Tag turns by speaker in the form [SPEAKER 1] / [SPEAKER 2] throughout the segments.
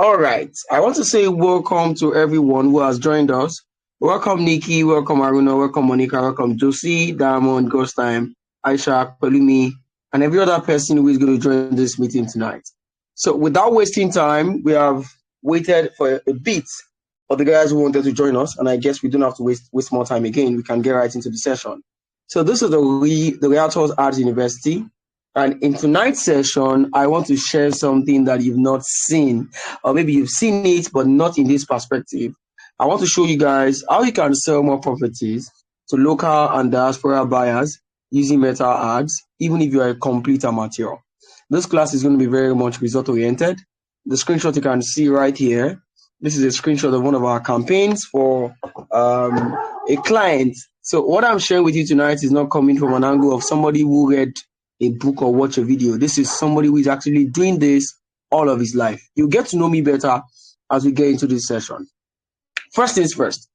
[SPEAKER 1] All right. I want to say welcome to everyone who has joined us. Welcome, Nikki. Welcome, Aruna. Welcome, Monica. Welcome, Josie, Diamond, Ghost Time, Aisha, Pelumi, and every other person who is going to join this meeting tonight. So, without wasting time, we have waited for a bit for the guys who wanted to join us, and I guess we don't have to waste more time again. We can get right into the session. So, this is the Realtors Arts University. And in tonight's session, I want to share something that you've not seen, or maybe you've seen it, but not in this perspective. I want to show you guys how you can sell more properties to local and diaspora buyers using meta ads, even if you are a complete amateur. This class is going to be very much result-oriented. The screenshot you can see right here, this is a screenshot of one of our campaigns for a client. So what I'm sharing with you tonight is not coming from an angle of somebody who read a book or watch a video. This is somebody who is actually doing this all of his life. You'll get to know me better as we get into this session. First things first,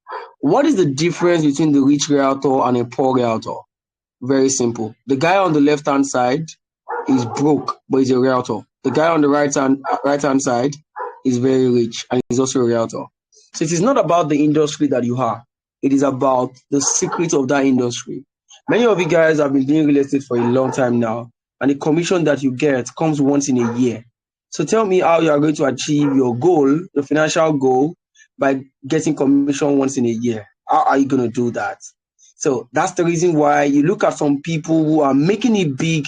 [SPEAKER 1] what is the difference between the rich realtor and a poor realtor? Very simple. The guy on the left-hand side is broke, but he's a realtor. The guy on the right-hand side is very rich and he's also a realtor. So it is not about the industry that you are. It is about the secret of that industry. Many of you guys have been doing real estate for a long time now, and the commission that you get comes once in a year. So tell me how you are going to achieve your goal, your financial goal, by getting commission once in a year. How are you going to do that? So that's the reason why you look at some people who are making it big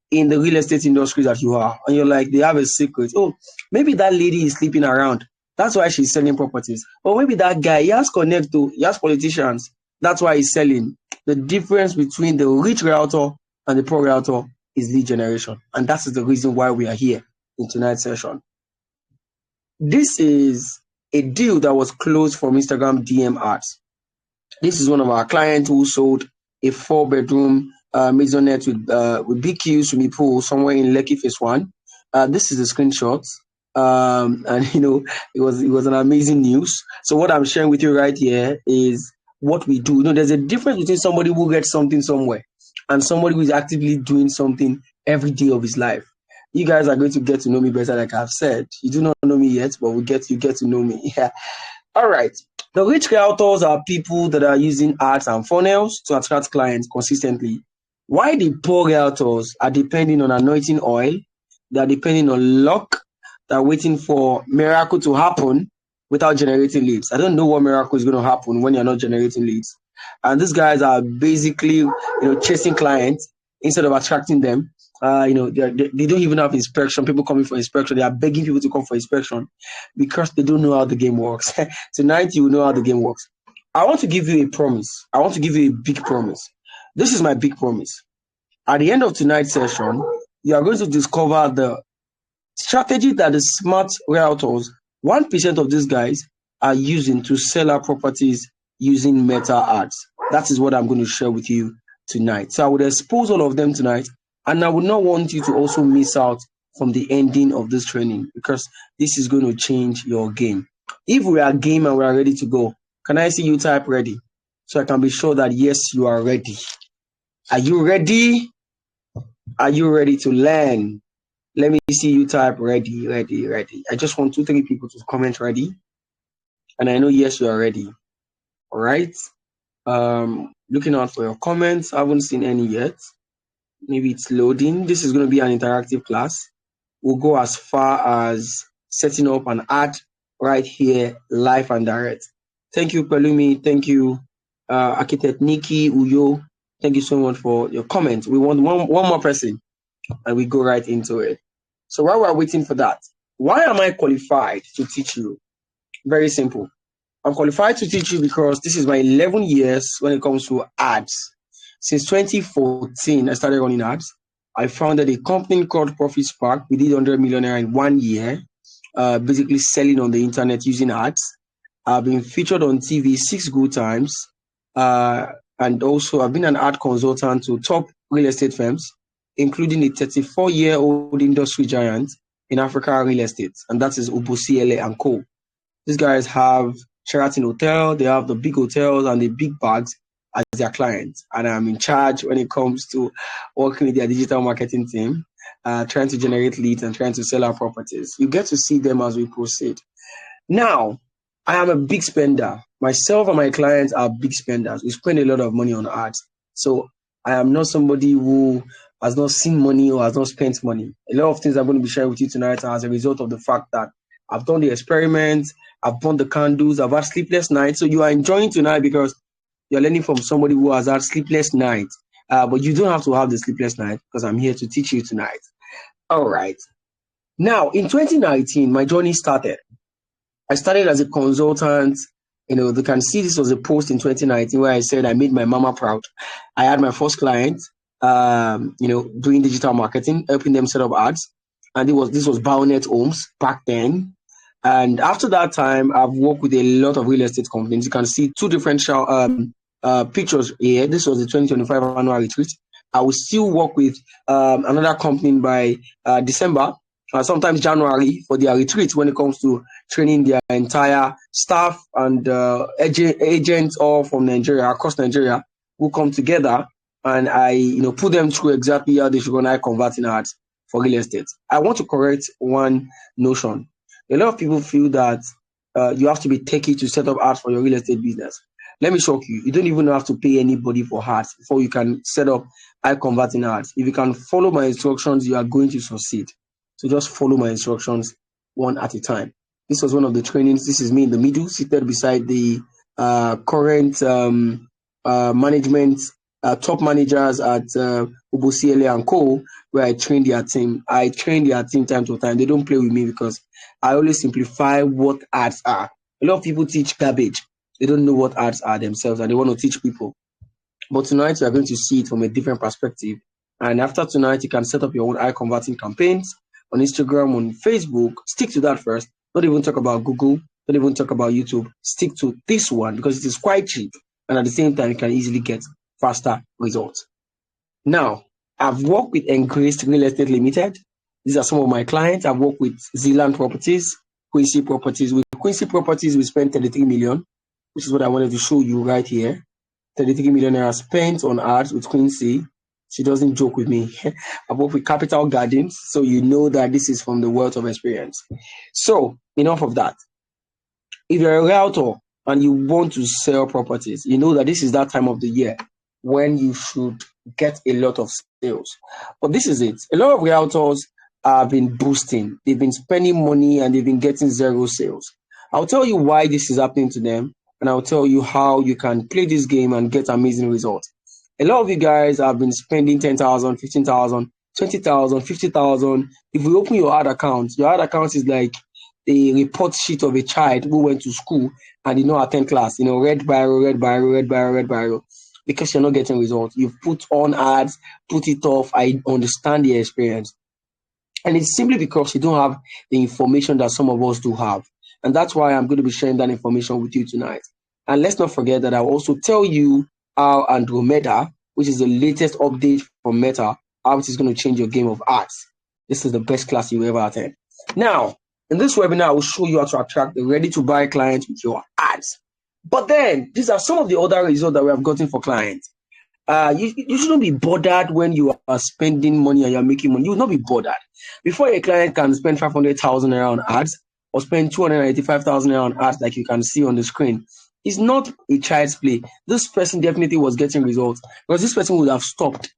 [SPEAKER 1] in the real estate industry that you are, and you're like, they have a secret. Oh, maybe that lady is sleeping around. That's why she's selling properties. Or maybe that guy, he has connect to, he has politicians. That's why he's selling. The difference between the rich realtor and the poor realtor is lead generation. And that is the reason why we are here in tonight's session. This is a deal that was closed from Instagram DM ads. This is one of our clients who sold a 4-bedroom maisonette with BQ swimming pool somewhere in Lekki Phase 1. This is a screenshot. And you know, it was an amazing news. So what I'm sharing with you right here is what we do. You know, there's a difference between somebody who gets something somewhere and somebody who is actively doing something every day of his life. You guys are going to get to know me better, like I've said. You do not know me yet, but you get to know me. Yeah. All right. The rich realtors are people that are using ads and funnels to attract clients consistently. While the poor realtors are depending on anointing oil, they are depending on luck, they're waiting for miracle to happen without generating leads. I don't know what miracle is going to happen when you're not generating leads. And these guys are basically, chasing clients instead of attracting them. They don't even have inspection. People coming for inspection. They are begging people to come for inspection because they don't know how the game works. Tonight, you will know how the game works. I want to give you a promise. I want to give you a big promise. This is my big promise. At the end of tonight's session, you are going to discover the strategy that the smart realtors, 1% of these guys, are using to sell our properties using meta ads. That is what I'm going to share with you tonight. So I would expose all of them tonight, and I would not want you to also miss out from the ending of this training because this is going to change your game. If we are game and we are ready to go, can I see you type ready? So I can be sure that yes, you are ready. Are you ready? Are you ready to learn? Let me see you type ready. I just want 2-3 people to comment ready. And I know, yes, you are ready. All right. Looking out for your comments. I haven't seen any yet. Maybe it's loading. This is going to be an interactive class. We'll go as far as setting up an ad right here, live and direct. Thank you, Pelumi. Thank you, Architect Nikki, Uyo. Thank you so much for your comments. We want one more person, and we go right into it. So while we're waiting for that, why am I qualified to teach you? Very simple. I'm qualified to teach you because this is my 11 years when it comes to ads. Since 2014, I started running ads. I founded a company called Profit Spark. We did 100 million in 1 year, basically selling on the internet using ads. I've been featured on TV 6 good times. And also I've been an ad consultant to top real estate firms, including a 34-year-old industry giant in Africa real estate, and that is Obosi LA & Co. These guys have Sheraton Hotel, they have the big hotels and the big bags as their clients, and I'm in charge when it comes to working with their digital marketing team. trying to generate leads and trying to sell our properties. You get to see them as we proceed. Now, I am a big spender. Myself and my clients are big spenders. We spend a lot of money on ads. So I am not somebody who has not seen money or has not spent money. A lot of things I'm going to be sharing with you tonight are as a result of the fact that I've done the experiments, I've burned the candles, I've had sleepless nights. So you are enjoying tonight because you're learning from somebody who has had sleepless nights. But you don't have to have the sleepless night because I'm here to teach you tonight. All right. Now, in 2019, my journey started. I started as a consultant. They can see this was a post in 2019 where I said I made my mama proud. I had my first client, doing digital marketing, helping them set up ads. And this was Bionet Homes back then. And after that time, I've worked with a lot of real estate companies. You can see two different pictures here. This was the 2025 annual retreat. I will still work with another company by December, sometimes January, for their retreat when it comes to training their entire staff and agents all from Nigeria, across Nigeria, who come together, and I put them through exactly how they should run converting ads for real estate. I want to correct one notion. A lot of people feel that you have to be techie to set up ads for your real estate business. Let me shock you. You don't even have to pay anybody for ads before you can set up converting ads. If you can follow my instructions, you are going to succeed. So just follow my instructions one at a time. This was one of the trainings. This is me in the middle, seated beside the current management, top managers at Ubosiele and Co., where I train their team. I train their team time to time. They don't play with me because I always simplify what ads are. A lot of people teach garbage. They don't know what ads are themselves, and they want to teach people. But tonight, we are going to see it from a different perspective. And after tonight, you can set up your own converting campaigns on Instagram, on Facebook. Stick to that first. Don't even talk about Google. Don't even talk about YouTube. Stick to this one because it is quite cheap. And at the same time, you can easily get faster results. Now, I've worked with Engraced Real Estate Limited. These are some of my clients. I've worked with Zealand Properties, Quincy Properties. With Quincy Properties, we spent 33 million, which is what I wanted to show you right here. 33 million naira spent on ads with Quincy. She doesn't joke with me. I work with Capital Gardens, so you know that this is from the world of experience. So, enough of that. If you're a realtor and you want to sell properties, you know that this is that time of the year when you should get a lot of sales. But this is it. A lot of realtors have been boosting. They've been spending money and they've been getting zero sales. I'll tell you why this is happening to them, and I'll tell you how you can play this game and get amazing results. A lot of you guys have been spending 10,000, 15,000, 20,000, 50,000. If we open your ad account is like a report sheet of a child who went to school and did not attend class. Red biro, because you're not getting results. You've put on ads, put it off. I understand the experience. And it's simply because you don't have the information that some of us do have. And that's why I'm going to be sharing that information with you tonight. And let's not forget that I'll also tell you how Andromeda, which is the latest update from Meta, how it is going to change your game of ads. This is the best class you ever attend. Now, in this webinar, I will show you how to attract the ready-to-buy clients with your ads. But then, these are some of the other results that we have gotten for clients. You shouldn't be bothered when you are spending money and you're making money. You will not be bothered. Before a client can spend 500,000 naira on ads or spend 285,000 naira on ads like you can see on the screen, it's not a child's play. This person definitely was getting results because this person would have stopped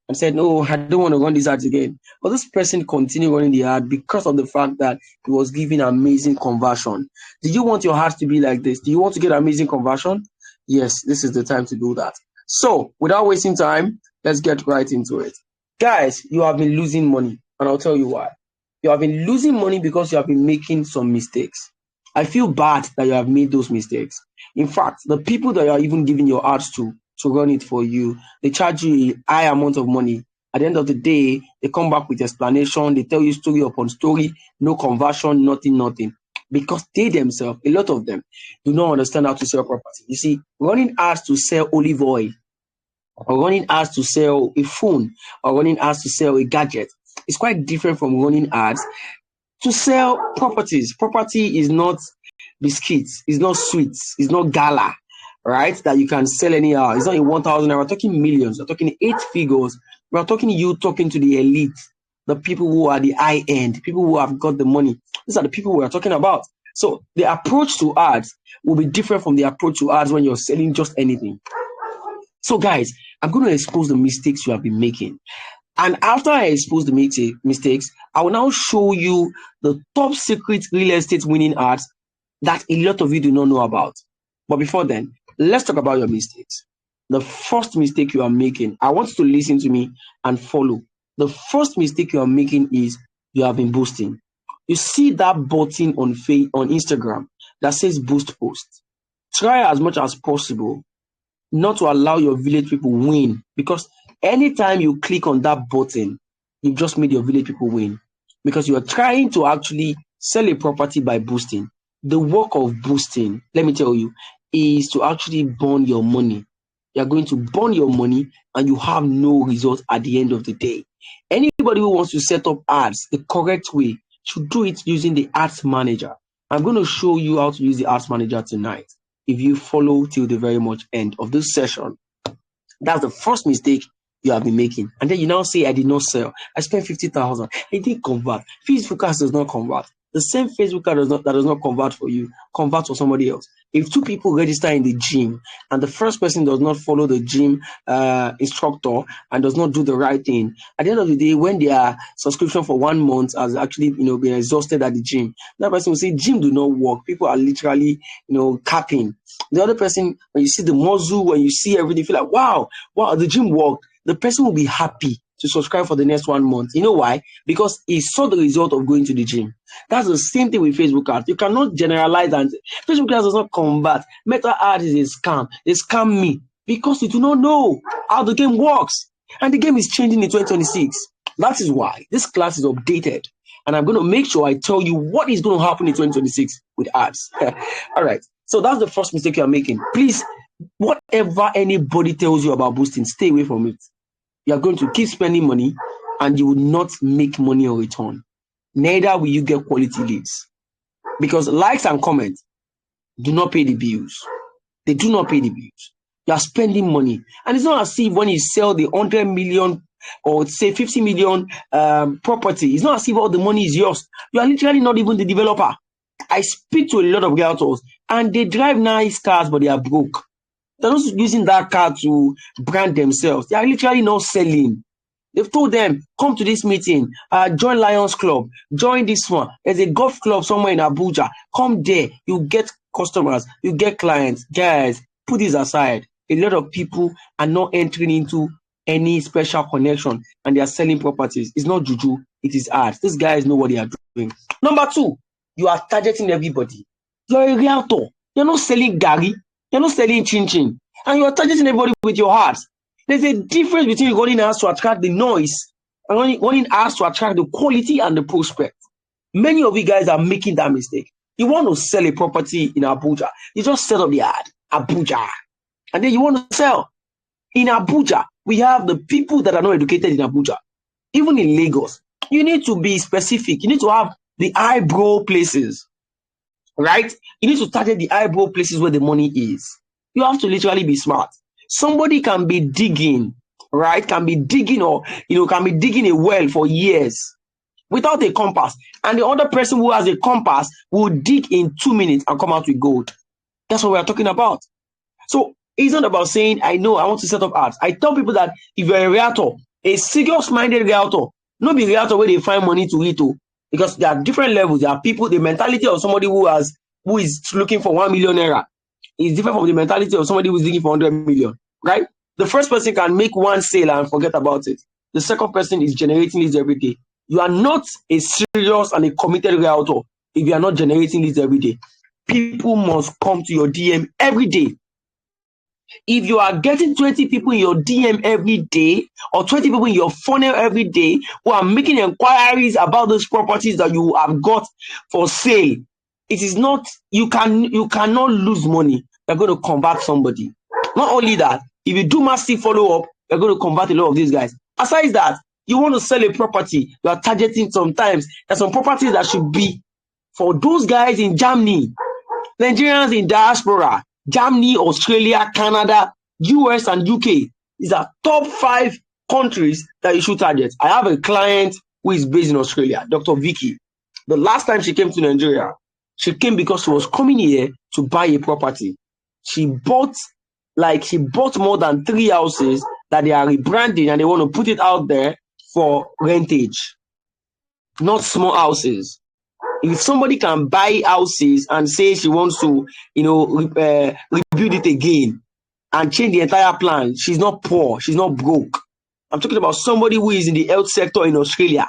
[SPEAKER 1] and said, no, I don't want to run these ads again. But this person continued running the ad because of the fact that he was giving amazing conversion. Do you want your ads to be like this? Do you want to get amazing conversion? Yes, this is the time to do that. So, without wasting time, let's get right into it. Guys, you have been losing money, and I'll tell you why. You have been losing money because you have been making some mistakes. I feel bad that you have made those mistakes. In fact, the people that you are even giving your ads to run it for you, they charge you a high amount of money. At the end of the day, they come back with explanation. They tell you story upon story, no conversion, nothing. Because they themselves, a lot of them, do not understand how to sell property. You see, running ads to sell olive oil, or running ads to sell a phone, or running ads to sell a gadget, is quite different from running ads to sell properties. Property is not biscuits, it's not sweets, it's not gala, right? That you can sell anyhow. It's not in 1,000. We're talking millions. We're talking 8 figures. We're talking you talking to the elite. the people who are the high end, people who have got the money. These are the people we are talking about. So the approach to ads will be different from the approach to ads when you're selling just anything. So guys, I'm going to expose the mistakes you have been making. And after I expose the mistakes, I will now show you the top secret real estate winning ads that a lot of you do not know about. But before then, let's talk about your mistakes. The first mistake you are making, I want you to listen to me and follow. The first mistake you are making is you have been boosting. You see that button on Instagram that says boost post. Try as much as possible not to allow your village people win, because anytime you click on that button, you've just made your village people win, because you are trying to actually sell a property by boosting. The work of boosting, let me tell you, is to actually burn your money. You're going to burn your money and you have no result at the end of the day. Anybody who wants to set up ads the correct way should do it using the ads manager. I'm going to show you how to use the ads manager tonight if you follow till the very much end of this session. That's the first mistake you have been making. And then you now say, I did not sell. I spent 50,000. It didn't convert. Facebook ads does not convert. The same Facebook ad that does not convert for you, convert for somebody else. If two people register in the gym and the first person does not follow the gym instructor and does not do the right thing, at the end of the day, when their subscription for 1 month has actually been exhausted at the gym, that person will say, gym do not work. People are literally capping. The other person, when you see the muzzle, when you see everything, you feel like, wow, the gym worked. The person will be happy to subscribe for the next 1 month. You know why? Because he saw the result of going to the gym. That's the same thing with Facebook ads. You cannot generalize and Facebook ads does not convert. Meta ads is a scam. They scam me because you do not know how the game works. And the game is changing in 2026. That is why this class is updated. And I'm going to make sure I tell you what is going to happen in 2026 with ads. All right. So that's the first mistake you're making. Please, whatever anybody tells you about boosting, stay away from it. You are going to keep spending money and you will not make money in return. Neither will you get quality leads, because likes and comments do not pay the bills. They do not pay the bills. You are spending money, and it's not as if when you sell the 100 million or say 50 million property, it's not as if all the money is yours. You are literally not even the developer. I speak to a lot of realtors and they drive nice cars, but they are broke. They're not using that car to brand themselves. They are literally not selling. They've told them, come to this meeting, join Lions Club, join this one. There's a golf club somewhere in Abuja. Come there, you get customers, you get clients. Guys, put this aside. A lot of people are not entering into any special connection and they are selling properties. It's not juju, it is ads. These guys know what they are doing. Number two, you are targeting everybody. You're a realtor. You're not selling Gary. You're not selling chin-chin. And you're targeting everybody with your heart. There's a difference between running ads to attract the noise and running ads to attract the quality and the prospect. Many of you guys are making that mistake. You want to sell a property in Abuja. You just set up the ad, Abuja. And then you want to sell. In Abuja, we have the people that are not educated in Abuja. Even in Lagos, you need to be specific. You need to have the eyebrow places, right? You need to target the eyebrow places where the money is. You have to literally be smart. Somebody can be digging, right? Can be digging can be digging a well for years without a compass. And the other person who has a compass will dig in 2 minutes and come out with gold. That's what we're talking about. So it's not about saying, I know I want to set up ads. I tell people that if you're a realtor, a serious-minded realtor, not be realtor where they find money to eat, because there are different levels. There are people, the mentality of somebody who is looking for 1 million naira is different from the mentality of somebody who's looking for 100 million, right? The first person can make one sale and forget about it. The second person is generating leads every day. You are not a serious and a committed realtor if you are not generating leads every day. People must come to your DM every day. If you are getting 20 people in your DM every day or 20 people in your funnel every day who are making inquiries about those properties that you have got for sale, it is not, you cannot lose money. You're going to convert somebody. Not only that, if you do massive follow-up, you're going to convert a lot of these guys. Aside that, you want to sell a property, you are targeting sometimes. There's some properties that should be for those guys in Germany, Nigerians in diaspora, Germany, Australia, Canada, US, and UK. These are top 5 countries that you should target. I have a client who is based in Australia, Dr. Vicky. The last time she came to Nigeria, she came because she was coming here to buy a property. She bought more than 3 houses that they are rebranding and they want to put it out there for rentage. Not small houses. If somebody can buy houses and say she wants to, rebuild it again and change the entire plan, she's not poor, she's not broke. I'm talking about somebody who is in the health sector in Australia.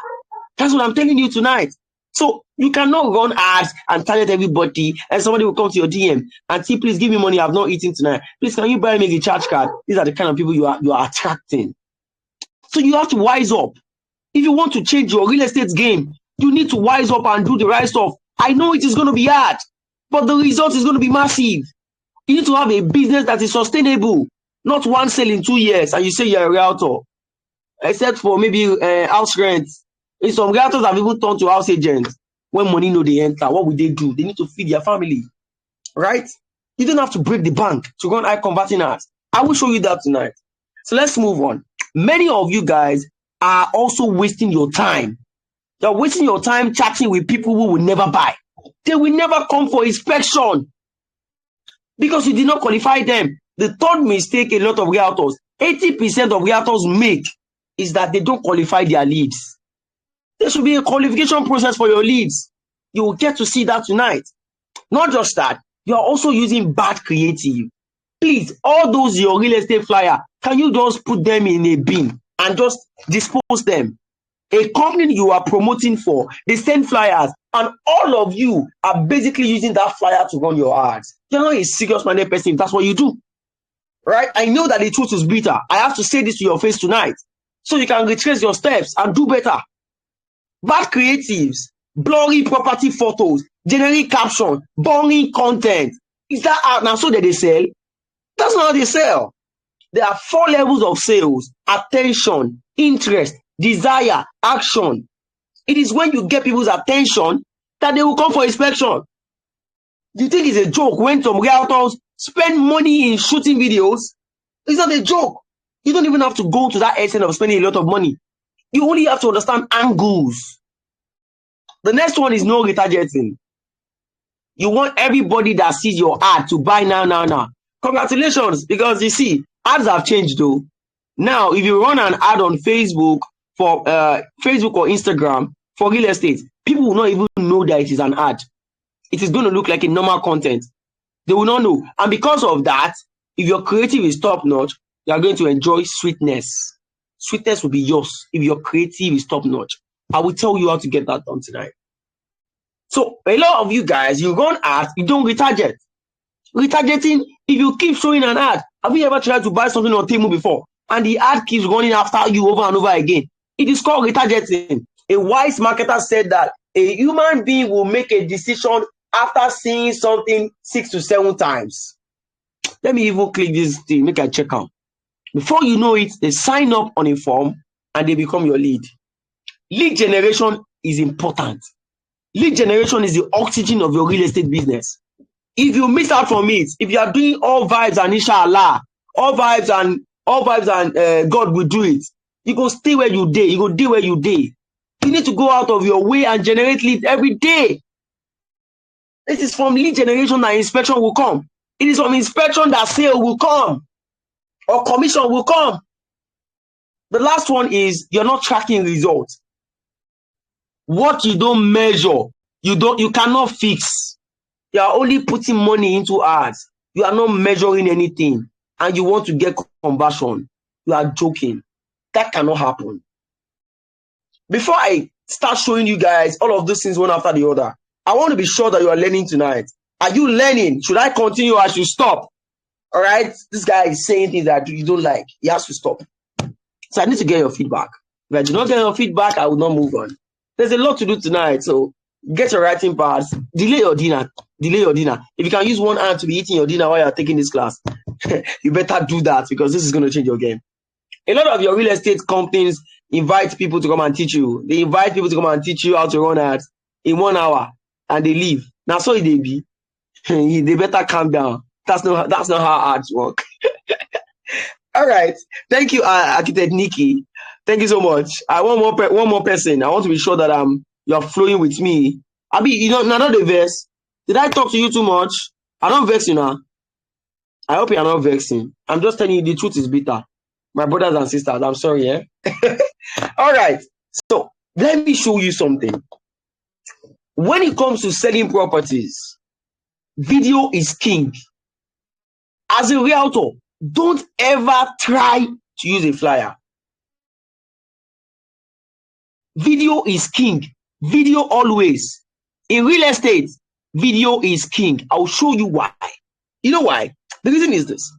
[SPEAKER 1] That's what I'm telling you tonight. So you cannot run ads and target everybody and somebody will come to your DM and say, please give me money, I've not eaten tonight. Please, can you buy me a recharge card? These are the kind of people you are attracting. So you have to wise up. If you want to change your real estate game, you need to wise up and do the right stuff. I know it is going to be hard, but the result is going to be massive. You need to have a business that is sustainable, not one sale in 2 years and you say you're a realtor. Except for maybe house rent. In some realtors have even turned to house agents. When money no they enter, what will they do? They need to feed their family, right? You don't have to break the bank to run high converting ads. I will show you that tonight. So let's move on. Many of you guys are also wasting your time. You're wasting your time chatting with people who will never buy. They will never come for inspection because you did not qualify them. The third mistake a lot of realtors, 80% of realtors make is that they don't qualify their leads. There should be a qualification process for your leads. You will get to see that tonight. Not just that, you are also using bad creative. Please, all those your real estate flyer, can you just put them in a bin and just dispose them? A company you are promoting for, they send flyers and all of you are basically using that flyer to run your ads. You're not a serious-minded person if that's what you do. Right? I know that the truth is bitter. I have to say this to your face tonight so you can retrace your steps and do better. Bad creatives, blurry property photos, generic caption, boring content. Is that out now so that they sell? That's not how they sell. There are 4 levels of sales: attention, interest, desire, action. It is when you get people's attention that they will come for inspection. Do you think it's a joke when some realtors spend money in shooting videos? It's not a joke. You don't even have to go to that extent of spending a lot of money. You only have to understand angles. The next one is no retargeting. You want everybody that sees your ad to buy now. Congratulations, because you see, ads have changed though. Now, if you run an ad on Facebook or Instagram for real estate, people will not even know that it is an ad. It is going to look like a normal content. They will not know. And because of that, if your creative is top notch, you are going to enjoy sweetness. Sweetness will be yours if your creative is top notch. I will tell you how to get that done tonight. So a lot of you guys, you run ads, you don't retarget. Retargeting, if you keep showing an ad, have you ever tried to buy something on Temu before and the ad keeps running after you over and over again? It is called retargeting. A wise marketer said that a human being will make a decision after seeing something 6 to 7 times. Let me even click this thing, make a check out. Before you know it, they sign up on a form and they become your lead. Lead generation is important. Lead generation is the oxygen of your real estate business. If you miss out from it, if you are doing all vibes and inshallah, all vibes and God will do it, you go stay where you day. You go do where you day. You need to go out of your way and generate leads every day. This is from lead generation that inspection will come. It is from inspection that sale will come or commission will come. The last one is you're not tracking results. What you don't measure, you cannot fix. You are only putting money into ads. You are not measuring anything and you want to get conversion. You are joking. That cannot happen. Before I start showing you guys all of these things one after the other, I want to be sure that you are learning tonight. Are you learning? Should I continue or I should stop? All right? This guy is saying things that you don't like. He has to stop. So I need to get your feedback. If I do not get your feedback, I will not move on. There's a lot to do tonight, so get your writing pads. Delay your dinner. Delay your dinner. If you can use one hand to be eating your dinner while you're taking this class, you better do that because this is going to change your game. A lot of your real estate companies invite people to come and teach you. They invite people to come and teach you how to run ads in 1 hour and they leave. Now, so they be. They better calm down. That's not how ads work. All right. Thank you, Architect Nikki. Thank you so much. I want one more person. I want to be sure that you're flowing with me. Abi, you know, not the verse. Did I talk to you too much? I don't vex you now. I hope you're not vexing. I'm just telling you the truth is bitter. My brothers and sisters, I'm sorry, eh? All right. So let me show you something. When it comes to selling properties, video is king. As a realtor, don't ever try to use a flyer. Video is king. Video always. In real estate, video is king. I'll show you why. You know why? The reason is this.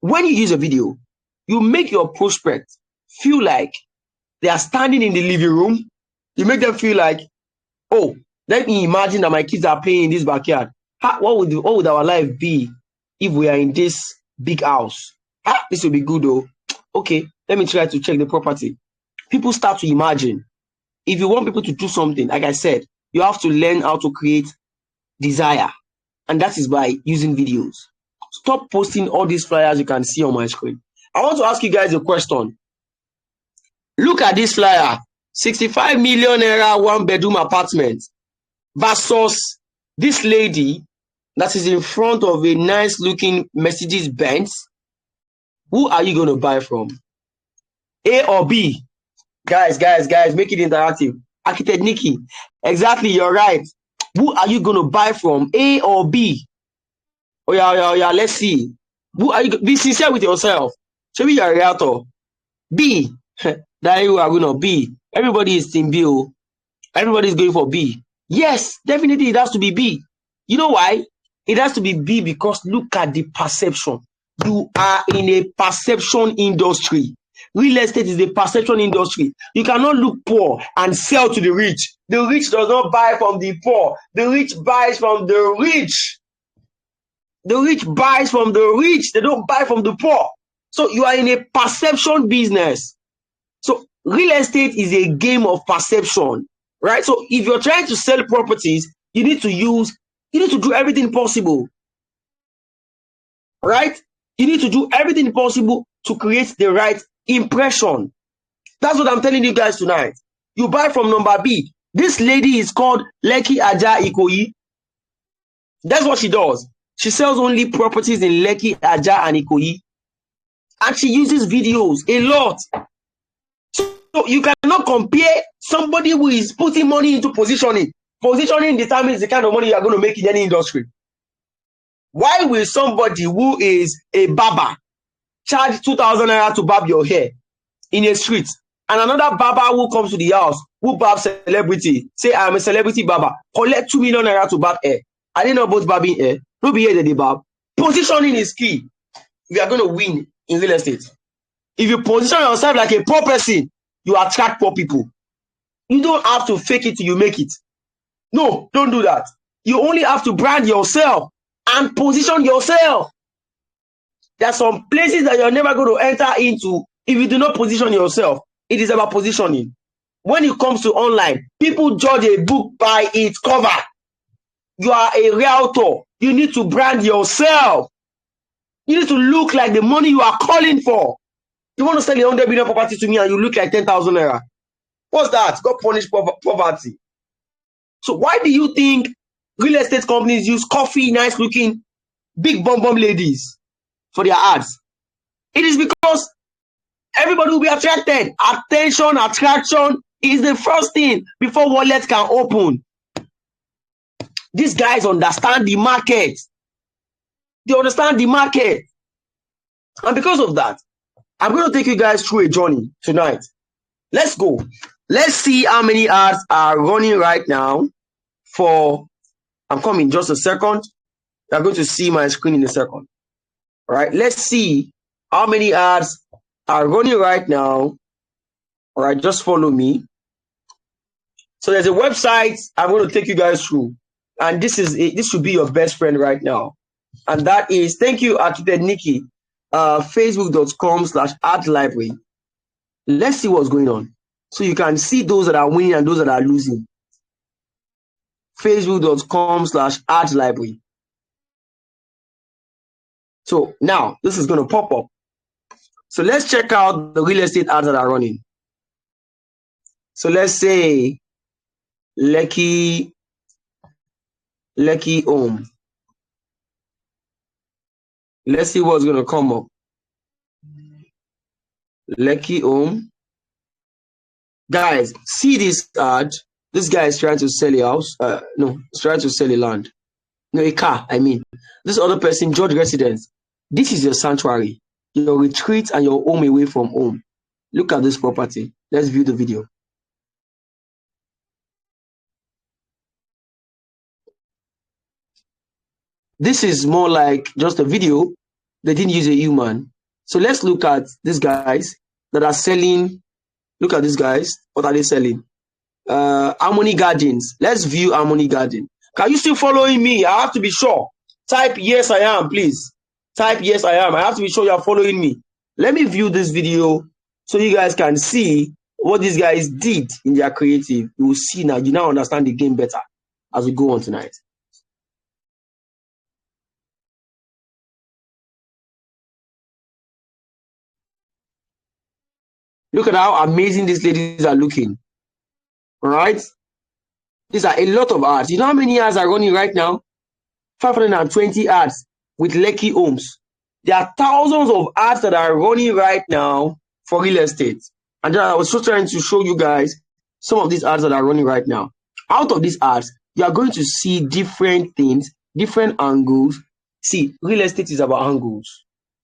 [SPEAKER 1] When you use a video, you make your prospect feel like they are standing in the living room. You make them feel like, oh, let me imagine that my kids are playing in this backyard. What would our life be if we are in this big house? This will be good though. Okay, let me try to check the property. People start to imagine. If you want people to do something, like I said, you have to learn how to create desire. And that is by using videos. Stop posting all these flyers you can see on my screen. I want to ask you guys a question. Look at this flyer. 65 million naira, 1-bedroom apartment versus this lady that is in front of a nice looking Mercedes Benz. Who are you going to buy from? A or B? Guys, make it interactive. Architect Nikki, exactly, you're right. Who are you going to buy from? A or B? Oh yeah, let's see. Who are you? Be sincere with yourself. Show me your realtor. B. That you are going to B. Everybody is team B. Everybody is going for B. Yes, definitely it has to be B. You know why? It has to be B because look at the perception. You are in a perception industry. Real estate is a perception industry. You cannot look poor and sell to the rich. The rich does not buy from the poor. The rich buys from the rich. The rich buys from the rich. They don't buy from the poor. So you are in a perception business. So real estate is a game of perception, right? So if you're trying to sell properties, you need to do everything possible, right? You need to do everything possible to create the right impression. That's what I'm telling you guys tonight. You buy from number B. This lady is called Lekki Aja Ikoyi. That's what she does. She sells only properties in Lekki, Aja, and Ikoyi. And she uses videos a lot. So you cannot compare somebody who is putting money into positioning. Positioning determines the kind of money you are going to make in any industry. Why will somebody who is a barber charge 2,000 naira to barb your hair in a street, and another barber who comes to the house who barbs celebrity, say I'm a celebrity barber, collect 2 million naira to barb hair? Are they not both barbing hair? No be here that they barb. Positioning is key. We are going to win in real estate. If you position yourself like a poor person, you attract poor people. You don't have to fake it till you make it. No, don't do that. You only have to brand yourself and position yourself. There are some places that you're never going to enter into if you do not position yourself. It is about positioning. When it comes to online, people judge a book by its cover. You are a realtor. You need to brand yourself. You need to look like the money you are calling for. You want to sell a 100 million property to me and you look like 10,000 naira. What's that? God punish poverty. So why do you think real estate companies use coffee, nice looking, big bum ladies for their ads? It is because everybody will be attracted. Attraction is the first thing before wallets can open. These guys understand the market. They understand the market. And because of that, I'm going to take you guys through a journey tonight. Let's go. Let's see how many ads are running right now I'm coming just a second. You're going to see my screen in a second. All right, let's see how many ads are running right now. All right, just follow me. So there's a website I'm going to take you guys through. And this should be your best friend right now. And that is, thank you, Architect Nikki, facebook.com/ad library. Let's see what's going on. So you can see those that are winning and those that are losing. facebook.com/ad library. So now this is going to pop up. So let's check out the real estate ads that are running. So let's say Lekki home. Let's see what's gonna come up. Lekki home. Guys, see this ad. This guy is trying to sell a house. No, he's trying to sell a land. No, a car, I mean. This other person, George residence. This is your sanctuary, your retreat and your home away from home. Look at this property. Let's view the video. This is more like just a video. They didn't use a human. So let's look at these guys that are selling. Look at these guys. What are they selling? Harmony Gardens. Let's view Harmony Garden. Can you still following me? I have to be sure. Type yes, I am, please. Type yes, I am. I have to be sure you are following me. Let me view this video so you guys can see what these guys did in their creative. You will see now. You now understand the game better as we go on tonight. Look at how amazing these ladies are looking. All right? These are a lot of ads. You know how many ads are running right now? 520 ads with Lekki Homes. There are thousands of ads that are running right now for real estate. And I was just trying to show you guys some of these ads that are running right now. Out of these ads, you are going to see different things, different angles. See, real estate is about angles.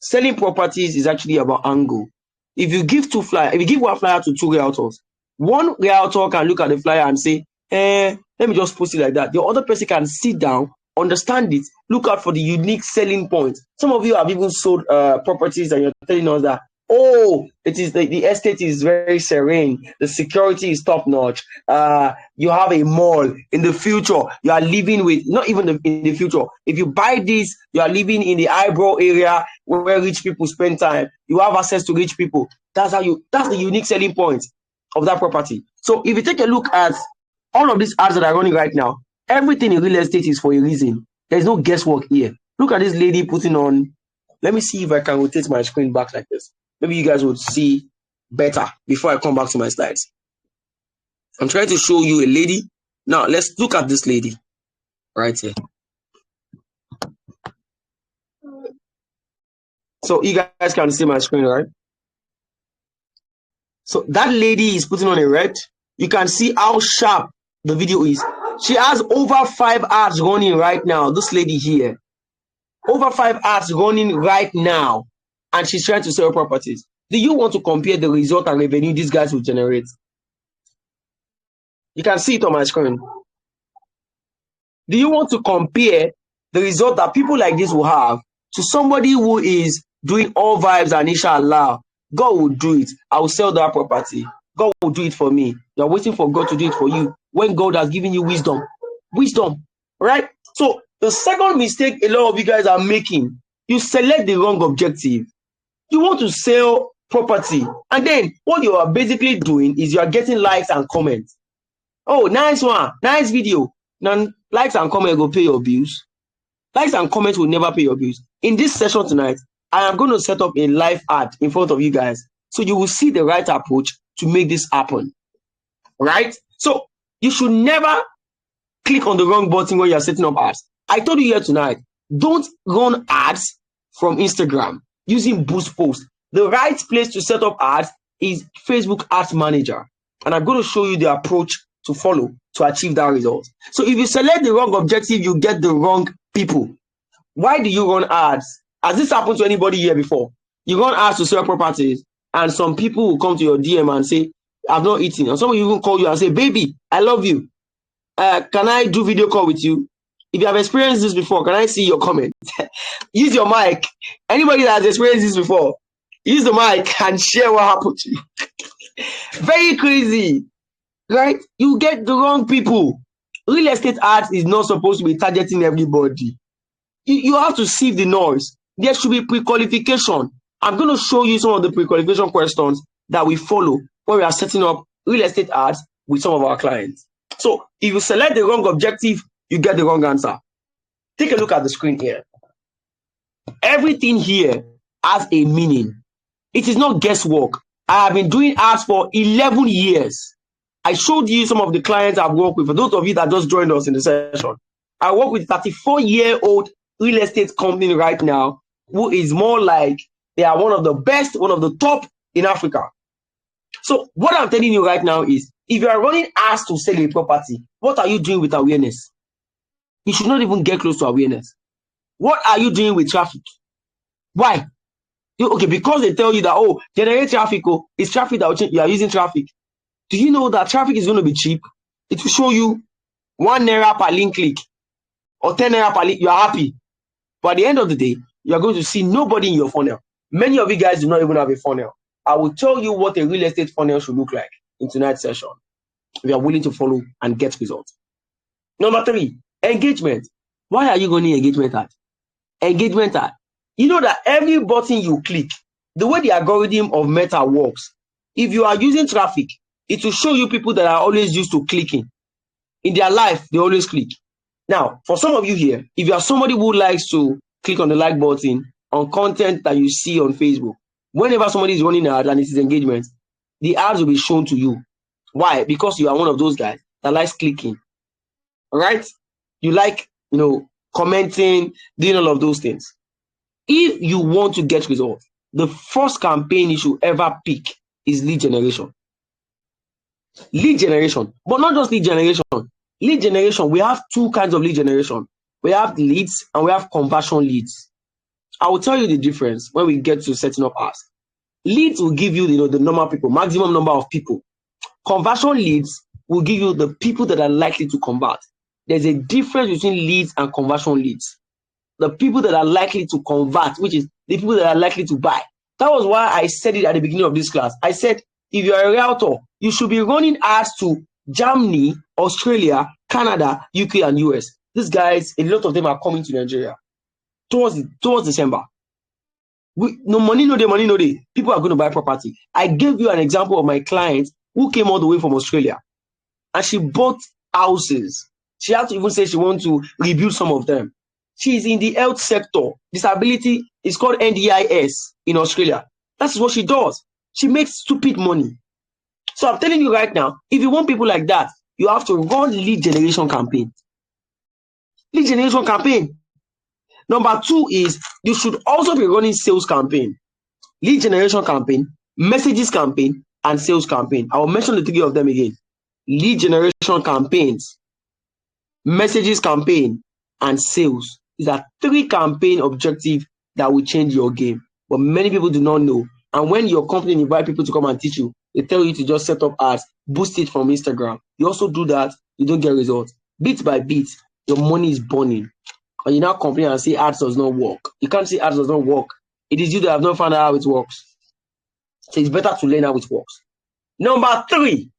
[SPEAKER 1] Selling properties is actually about angle. If you give if you give one flyer to two realtors, one realtor can look at the flyer and say, let me just post it like that. The other person can sit down, understand it, look out for the unique selling points. Some of you have even sold properties and you're telling us that, oh, it is the estate is very serene, the security is top notch. You have a mall. In the future, you are living with, not even in the future. If you buy this, you are living in the eyebrow area where rich people spend time. You have access to rich people. That's the unique selling point of that property. So if you take a look at all of these ads that are running right now, everything in real estate is for a reason. There's no guesswork here. Look at this lady putting on. Let me see if I can rotate my screen back like this. Maybe you guys would see better before I come back to my slides. I'm trying to show you a lady. Now, let's look at this lady right here. So you guys can see my screen, right? So that lady is putting on a red. You can see how sharp the video is. She has over 5 ads running right now. This lady here. Over 5 ads running right now. And she's trying to sell properties. Do you want to compare the result and revenue these guys will generate? You can see it on my screen. Do you want to compare the result that people like this will have to somebody who is doing all vibes and inshallah? God will do it. I will sell that property. God will do it for me. You're waiting for God to do it for you when God has given you wisdom. Wisdom, right? So the second mistake a lot of you guys are making, you select the wrong objective. You want to sell property, and then what you are basically doing is you are getting likes and comments. Oh, nice one, nice video. Now, likes and comments will pay your bills. Likes and comments will never pay your bills. In this session tonight, I am going to set up a live ad in front of you guys, so you will see the right approach to make this happen. Right? So you should never click on the wrong button when you are setting up ads. I told you here tonight, don't run ads from Instagram using Boost Post. The right place to set up ads is Facebook Ads Manager. And I'm going to show you the approach to follow to achieve that result. So if you select the wrong objective, you get the wrong people. Why do you run ads? Has this happened to anybody here before? You run ads to sell properties, and some people will come to your DM and say, I've not eaten. And some of you will call you and say, baby, I love you. Can I do video call with you? If you have experienced this before, can I see your comment? Use your mic. Anybody that has experienced this before, use the mic and share what happened to you. Very crazy, right? You get the wrong people. Real estate ads is not supposed to be targeting everybody. You have to sieve the noise. There should be pre-qualification. I'm going to show you some of the pre-qualification questions that we follow when we are setting up real estate ads with some of our clients. So if you select the wrong objective, you get the wrong answer. Take a look at the screen here. Everything here has a meaning. It is not guesswork. I have been doing ads for 11 years. I showed you some of the clients I've worked with. For those of you that just joined us in the session, I work with 34-year-old real estate company right now who is more like they are one of the best, one of the top in Africa. So what I'm telling you right now is, if you are running ads to sell a property, what are you doing with awareness? You should not even get close to awareness. What are you doing with traffic? Why? Okay, because they tell you that, oh, generate traffic, oh, it's traffic that you are using traffic. Do you know that traffic is going to be cheap? It will show you 1 naira per link click or 10 naira per link. You are happy. But at the end of the day, you are going to see nobody in your funnel. Many of you guys do not even have a funnel. I will tell you what a real estate funnel should look like in tonight's session, if you are willing to follow and get results. Number 3, engagement. Why are you going to engagement ad? Engagement ad. You know that every button you click, the way the algorithm of Meta works, if you are using traffic, it will show you people that are always used to clicking. In their life, they always click. Now, for some of you here, if you are somebody who likes to click on the like button on content that you see on Facebook, whenever somebody is running an ad and it is engagement, the ads will be shown to you. Why? Because you are one of those guys that likes clicking. All right? You like, commenting, doing all of those things. If you want to get results, the first campaign you should ever pick is lead generation. Lead generation, but not just lead generation. Lead generation, we have 2 kinds of lead generation. We have leads and we have conversion leads. I will tell you the difference when we get to setting up ads. Leads will give you, the normal people, maximum number of people. Conversion leads will give you the people that are likely to convert. There's a difference between leads and conversion leads. The people that are likely to convert, which is the people that are likely to buy. That was why I said it at the beginning of this class. I said, if you are a realtor, you should be running ads to Germany, Australia, Canada, UK, and US. These guys, a lot of them are coming to Nigeria towards December. No money, no day. People are going to buy property. I gave you an example of my client who came all the way from Australia, and she bought houses. She had to even say she wants to rebuild some of them. She's in the health sector. Disability is called NDIS in Australia. That's what she does. She makes stupid money. So I'm telling you right now, if you want people like that, you have to run lead generation campaign. Lead generation campaign. Number 2 is you should also be running sales campaign. Lead generation campaign, messages campaign, and sales campaign. I will mention the 3 of them again. Lead generation campaigns, messages campaign, and sales. These are 3 campaign objectives that will change your game. But many people do not know. And when your company invite people to come and teach you, they tell you to just set up ads, boost it from Instagram. You also do that, you don't get results. Bit by bit, your money is burning. And you now complain and say ads does not work. You can't say ads does not work. It is you that have not found out how it works. So it's better to learn how it works. Number 3,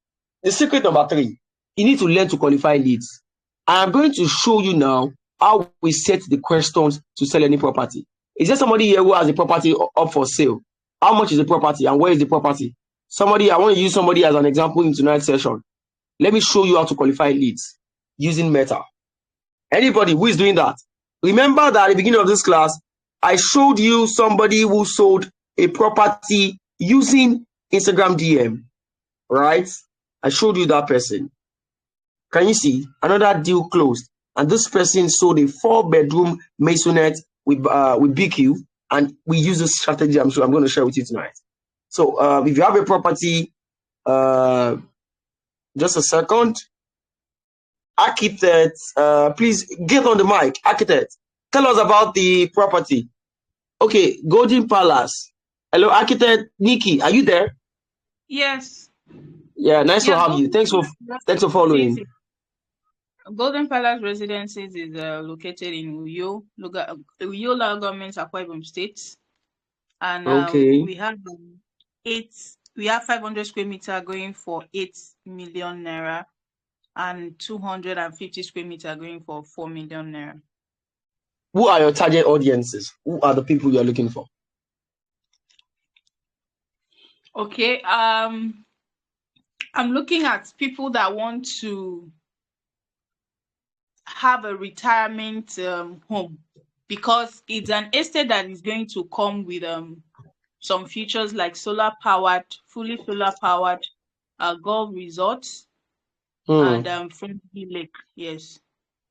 [SPEAKER 1] the secret number 3, you need to learn to qualify leads. I am going to show you now how we set the questions to sell any property. Is there somebody here who has a property up for sale? How much is the property and where is the property? I want to use somebody as an example in tonight's session. Let me show you how to qualify leads using Meta. Anybody who is doing that? Remember that at the beginning of this class, I showed you somebody who sold a property using Instagram DM, right? I showed you that person. Can you see? Another deal closed. And this person sold a 4-bedroom maisonette with BQ. And we use this strategy I'm going to share with you tonight. So if you have a property, just a second. Architect, please get on the mic. Architect, tell us about the property. Okay, Golden Palace. Hello, Architect Nikki, are you there?
[SPEAKER 2] Yes.
[SPEAKER 1] Yeah, nice to have you. Thanks for following.
[SPEAKER 2] Golden Palace Residences is located in Uyo local government, Akwa Ibom State, and
[SPEAKER 1] okay.
[SPEAKER 2] we have 500 square meter going for 8 million naira, and 250 square meter going for 4 million naira.
[SPEAKER 1] Who are your target audiences? Who are the people you are looking for?
[SPEAKER 2] Okay, I'm looking at people that want to have a retirement home, because it's an estate that is going to come with some features like fully solar powered golf resorts, and
[SPEAKER 1] Hmm.
[SPEAKER 2] Friendly Lake. Yes.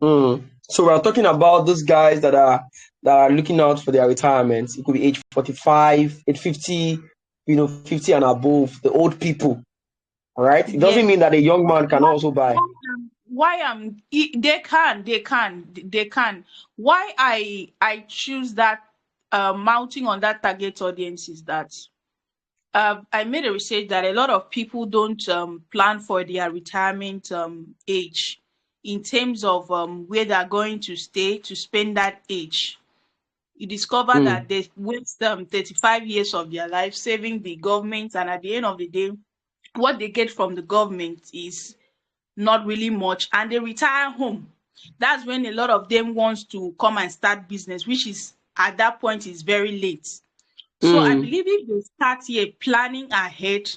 [SPEAKER 1] Hmm. So we're talking about those guys that are looking out for their retirement. It could be age 45, age 50, 50 and above, the old people. All right. It
[SPEAKER 2] Yes.
[SPEAKER 1] doesn't mean that a young man can
[SPEAKER 2] Why?
[SPEAKER 1] also buy.
[SPEAKER 2] They can. Why I choose that mounting on that target audience is that I made a research that a lot of people don't plan for their retirement age in terms of where they're going to stay to spend that age. You discover
[SPEAKER 1] Hmm.
[SPEAKER 2] that they waste 35 years of their life saving the government, and at the end of the day, what they get from the government is not really much, and they retire home. That's when a lot of them wants to come and start business, which is at that point is very late. So I
[SPEAKER 1] Hmm.
[SPEAKER 2] believe if they start here planning ahead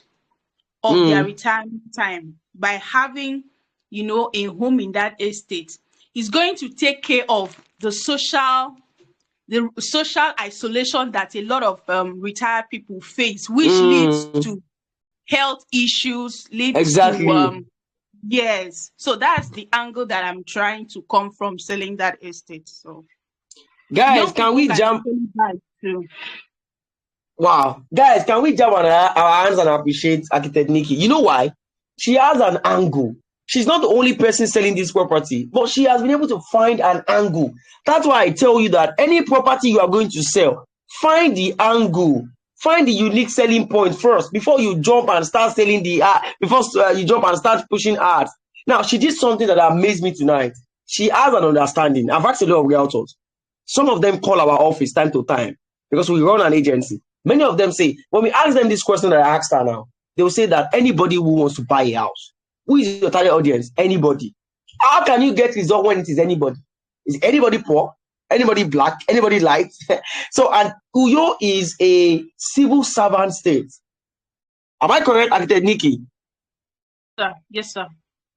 [SPEAKER 2] of their
[SPEAKER 1] Hmm.
[SPEAKER 2] retirement time by having, a home in that estate, is going to take care of the social isolation that a lot of retired people face, which leads
[SPEAKER 1] Hmm.
[SPEAKER 2] to health issues, leads to
[SPEAKER 1] Exactly.
[SPEAKER 2] yes. So that's the angle that I'm trying to come from selling that estate. So
[SPEAKER 1] Guys,
[SPEAKER 2] young
[SPEAKER 1] can
[SPEAKER 2] people
[SPEAKER 1] we
[SPEAKER 2] can
[SPEAKER 1] jump?
[SPEAKER 2] actually buy too.
[SPEAKER 1] Wow. Guys, can we jump on our hands and appreciate Architect Nikki? You know why? She has an angle. She's not the only person selling this property, but she has been able to find an angle. That's why I tell you that any property you are going to sell, find the angle. Find the unique selling point first before you jump and start selling before you jump and start pushing ads. Now, she did something that amazed me tonight. She has an understanding. I've asked a lot of realtors. Some of them call our office time to time because we run an agency. Many of them say, when we ask them this question that I asked her now, they will say that anybody who wants to buy a house, who is your target audience? Anybody. How can you get result when it is anybody? Is anybody poor? Anybody black? Anybody light? So, and Uyo is a civil servant state. Am I correct, Architect Nikki?
[SPEAKER 2] Sir, yes, sir.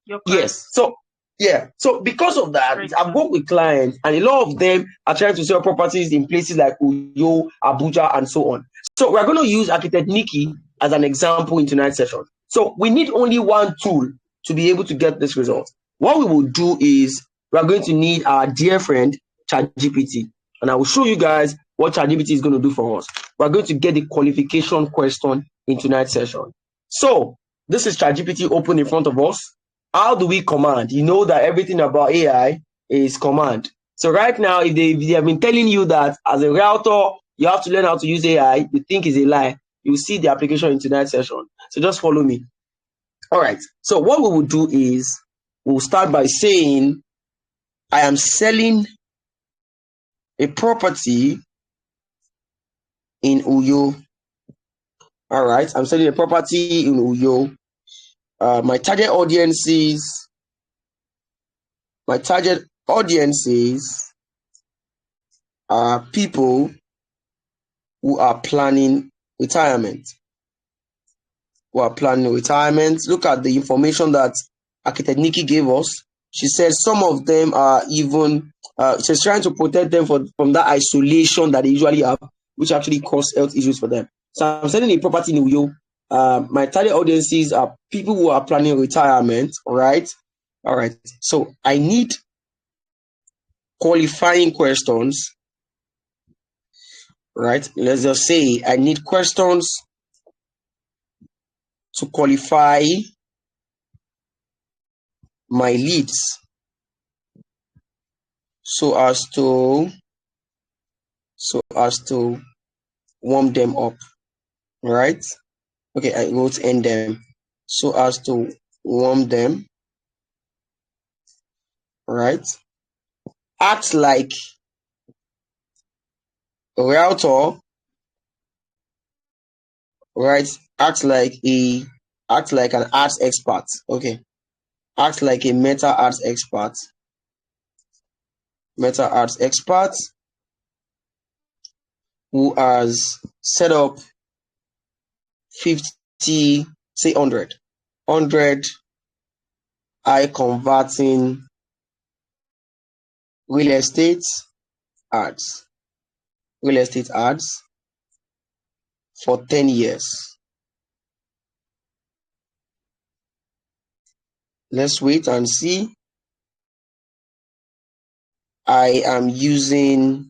[SPEAKER 2] You're correct.
[SPEAKER 1] Yes. So yeah. So because of that,
[SPEAKER 2] Great,
[SPEAKER 1] I've
[SPEAKER 2] sir.
[SPEAKER 1] worked with clients, and a lot of them are trying to sell properties in places like Uyo, Abuja, and so on. So we're going to use Architect Nikki as an example in tonight's session. So we need only one tool to be able to get this result. What we will do is we are going to need our dear friend ChatGPT, and I will show you guys what ChatGPT is going to do for us. We're going to get the qualification question in tonight's session. So this is ChatGPT open in front of us. How do we command? You know that everything about AI is command. So right now, if they have been telling you that as a router, you have to learn how to use AI, you think is a lie. You will see the application in tonight's session. So just follow me. All right. So what we will do is we'll start by saying, I am selling a property in Uyo. All right. I'm selling a property in Uyo. My target audiences are people who are planning retirement. Look at the information that Architect Nikki gave us. She said some of them are even, she's trying to protect them from that isolation that they usually have, which actually cause health issues for them. So I'm selling a property in Uyo. My target audiences are people who are planning retirement. All right. All right. So I need qualifying questions. Right. Let's just say I need questions to qualify my leads so as to warm them up, right? Okay, I wrote end them so as to warm them, right? Act like a router, right? Act like an arts expert. Okay, act like a meta arts expert who has set up 50, say 100 high converting real estate ads, for 10 years. Let's wait and see. I am using,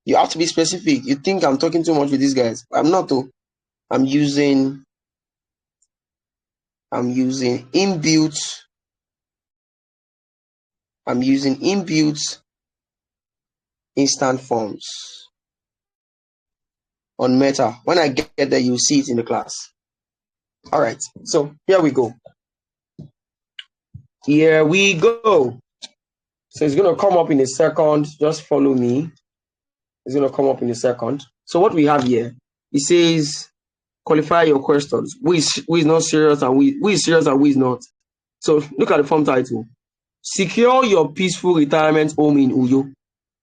[SPEAKER 1] you have to be specific. You think I'm talking too much with these guys. I'm not though. I'm using inbuilt. I'm using inbuilt instant forms on Meta. When I get there, you'll see it in the class. All right, so here we go. Here we go. So it's going to come up in a second. Just follow me. It's going to come up in a second. So what we have here, it says, qualify your questions. Who is not serious and who is serious and who is not. So look at the form title. Secure your peaceful retirement home in Uyo.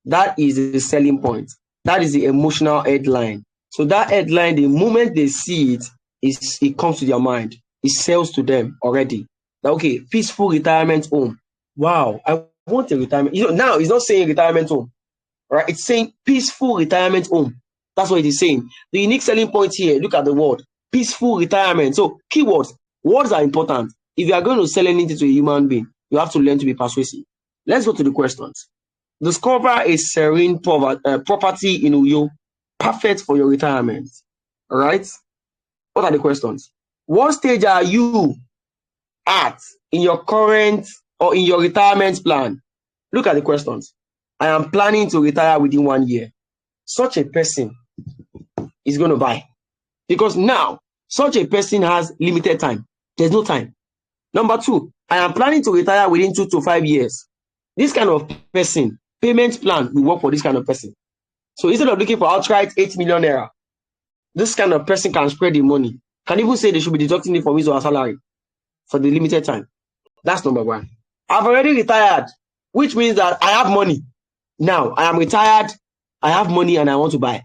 [SPEAKER 1] That is the selling point. That is the emotional headline. So that headline, the moment they see it, it comes to their mind. It sells to them already. Okay, peaceful retirement home. Wow, I want a retirement. Now it's not saying retirement home, right? It's saying peaceful retirement home. That's what it is saying. The unique selling point here, look at the word, peaceful retirement. So keywords, words are important. If you are going to sell anything to a human being, you have to learn to be persuasive. Let's go to the questions. Discover a serene property in Uyo, perfect for your retirement. All right. What are the questions? What stage are you at in your current or in your retirement plan? Look at the questions. I am planning to retire within 1 year. Such a person is going to buy, because now such a person has limited time. There's no time. Number 2, I am planning to retire within 2 to 5 years. This kind of person, payment plan will work for this kind of person. So instead of looking for outright 8 million naira, this kind of person can spread the money. Can even say they should be deducting it from his or her salary for the limited time. That's number 1. I've already retired, which means that I have money. Now I am retired, I have money and I want to buy.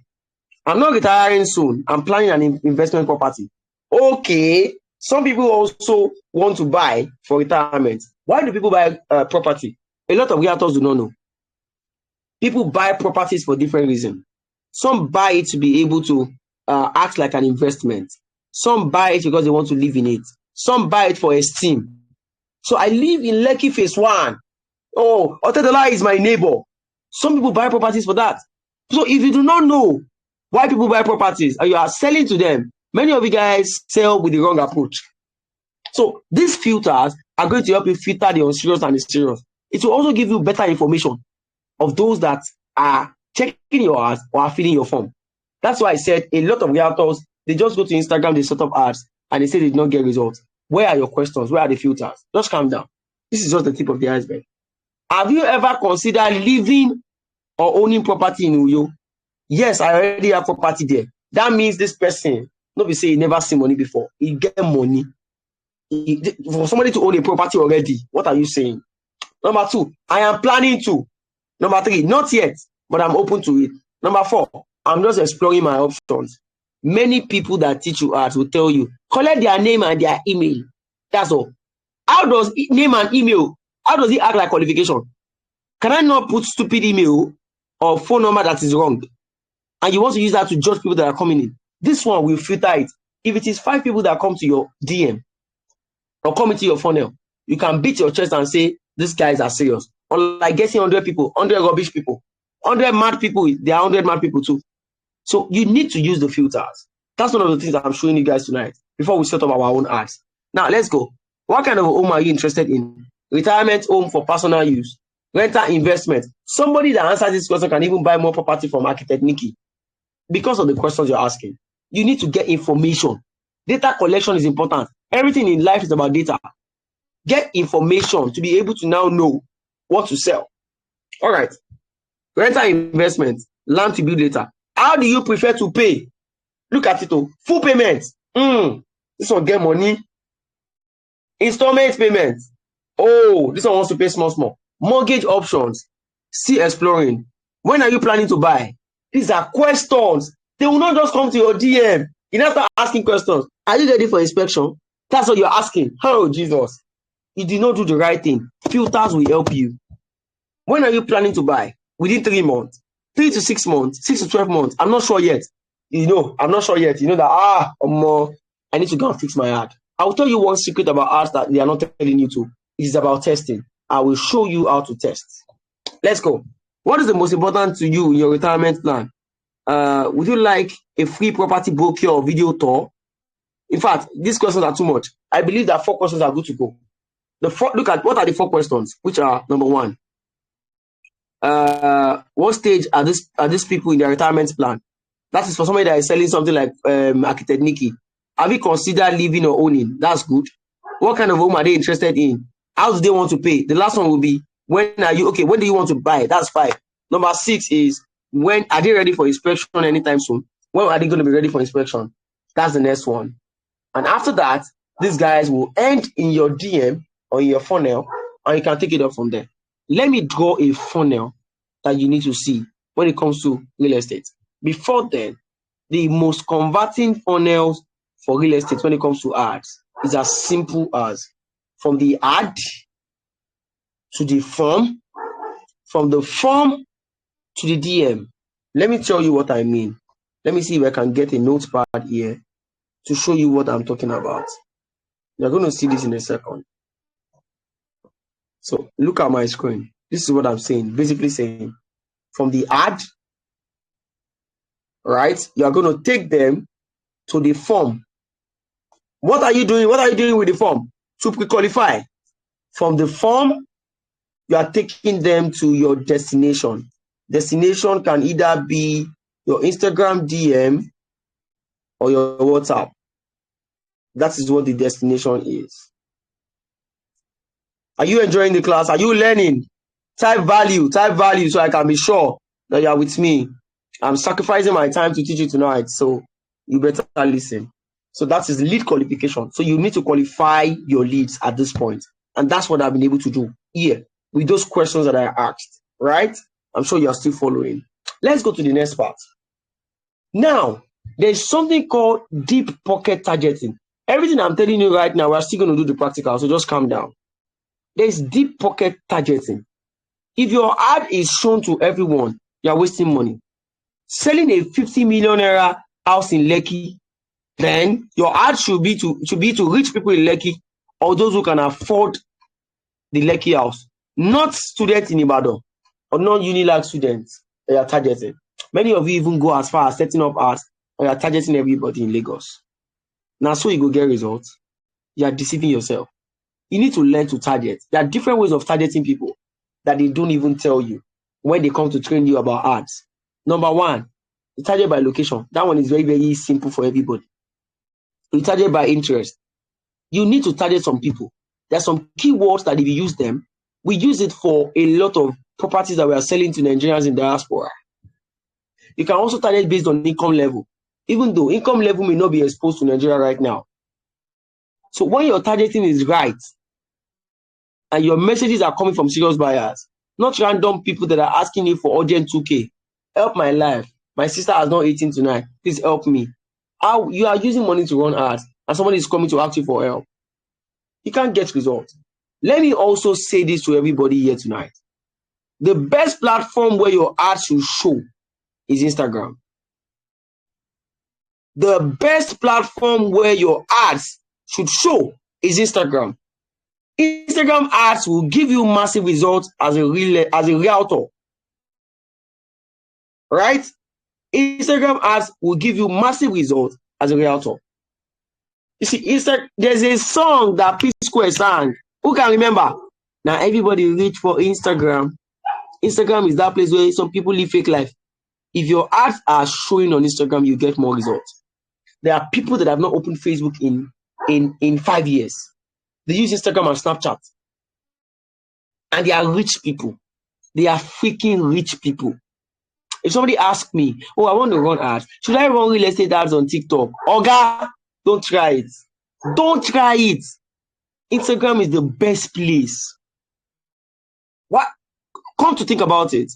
[SPEAKER 1] I'm not retiring soon. I'm planning an investment property. Okay, some people also want to buy for retirement. Why do people buy property? A lot of realtors do not know. People buy properties for different reasons. Some buy it to be able to act like an investment. Some buy it because they want to live in it. Some buy it for esteem. So I live in Lekki Phase 1. Oh, Otedola is my neighbor. Some people buy properties for that. So if you do not know why people buy properties and you are selling to them, many of you guys sell with the wrong approach. So these filters are going to help you filter the unserious and the serious. It will also give you better information of those that are checking your ads or are filling your form. That's why I said a lot of realtors, they just go to Instagram, they set up ads, and they say they did not get results. Where are your questions? Where are the filters? Just calm down. This is just the tip of the iceberg. Have you ever considered living or owning property in Uyo? Yes, I already have property there. That means this person, nobody say he never seen money before. He get money. For somebody to own a property already, what are you saying? Number 2, I am planning to. Number 3, not yet, but I'm open to it. Number 4, I'm just exploring my options. Many people that teach you art will tell you, collect their name and their email. That's all. How does name and email, how does it act like qualification? Can I not put stupid email or phone number that is wrong? And you want to use that to judge people that are coming in. This one will filter it. If it is 5 people that come to your DM or come into your funnel, you can beat your chest and say, these guys are serious. Unlike getting 100 people, 100 rubbish people, 100 mad people, there are 100 mad people too. So you need to use the filters. That's one of the things that I'm showing you guys tonight before we set up our own ads. Now let's go. What kind of home are you interested in? Retirement home for personal use, rental investment. Somebody that answers this question can even buy more property from Architect Nikki because of the questions you're asking. You need to get information. Data collection is important. Everything in life is about data. Get information to be able to now know what to sell. All right. Rental investment, land to build later. How do you prefer to pay? Look at it. Full payment. This one get money. Installment payment. Oh, this one wants to pay small. Mortgage options. See exploring. When are you planning to buy? These are questions. They will not just come to your DM. You have to start asking questions. Are you ready for inspection? That's what you're asking. Oh, Jesus. You did not do the right thing. Filters will help you. When are you planning to buy? Within 3 months. 3 to 6 months. 6 to 12 months. I'm not sure yet. I'm not sure yet. You know that, I need to go and fix my ad. I'll tell you one secret about ads that they are not telling you to. it is about testing. I will show you how to test. Let's go. What is the most important to you in your retirement plan? Would you like a free property brochure or video tour? In fact, these questions are too much. I believe that 4 questions are good to go. Look at what are the 4 questions, which are number 1. What stage are these people in their retirement plan? That is for somebody that is selling something like Architect Nikki. Have you considered living or owning? That's good. What kind of home are they interested in? How do they want to pay? The last one will be, when do you want to buy? That's 5. Number 6 is, when are they ready for inspection anytime soon? When are they going to be ready for inspection? That's the next one. And after that, these guys will end in your DM or in your funnel, and you can take it up from there. Let me draw a funnel that you need to see when it comes to real estate. Before then, the most converting funnels for real estate when it comes to ads is as simple as, from the ad to the form, from the form to the DM. Let me tell you what I mean. Let me see if I can get a notepad here to show you what I'm talking about. You're going to see this in a second. So look at my screen. This is what I'm saying. Basically saying, from the ad, right, you are going to take them to the form. What are you doing? What are you doing with the form? To pre-qualify. From the form, you are taking them to your destination. Destination can either be your Instagram DM or your WhatsApp. That is what the destination is. Are you enjoying the class? Are you learning? Type value so I can be sure that you are with me. I'm sacrificing my time to teach you tonight, so you better listen. So that is lead qualification. So you need to qualify your leads at this point. And that's what I've been able to do here with those questions that I asked, right? I'm sure you are still following. Let's go to the next part. Now, there's something called deep pocket targeting. Everything I'm telling you right now, we're still going to do the practical, so just calm down. There's deep pocket targeting. If your ad is shown to everyone, you're wasting money. Selling a 50 million naira house in Lekki, then your ad should be to reach people in Lekki, or those who can afford the Lekki house, not students in Ibadan or non-Unilag students that you are targeting. Many of you even go as far as setting up ads, or you are targeting everybody in Lagos. Now, so you go get results. You are deceiving yourself. You need to learn to target. There are different ways of targeting people that they don't even tell you when they come to train you about ads. Number 1, you target by location. That one is very, very simple for everybody. You target by interest. You need to target some people. There are some keywords that if you use them, we use it for a lot of properties that we are selling to Nigerians in diaspora. You can also target based on income level, even though income level may not be exposed to Nigeria right now. So when your targeting is right, and your messages are coming from serious buyers, not random people that are asking you for urgent 2K. Help my life. My sister has not eaten tonight. Please help me. How you are using money to run ads, and somebody is coming to ask you for help. You can't get results. Let me also say this to everybody here tonight. The best platform where your ads should show is Instagram. The best platform where your ads should show is Instagram. Instagram ads will give you massive results as a realtor. Right? Instagram ads will give you massive results as a realtor. You see, there's a song that P Square sang. Who can remember? Now everybody reach for Instagram. Instagram is that place where some people live fake life. If your ads are showing on Instagram, you get more results. There are people that have not opened Facebook in 5 years. They use Instagram and Snapchat. And they are rich people. They are freaking rich people. If somebody asks me, oh, I want to run ads, should I run real estate ads on TikTok? Oga, don't try it. Don't try it. Instagram is the best place. What? Come to think about it.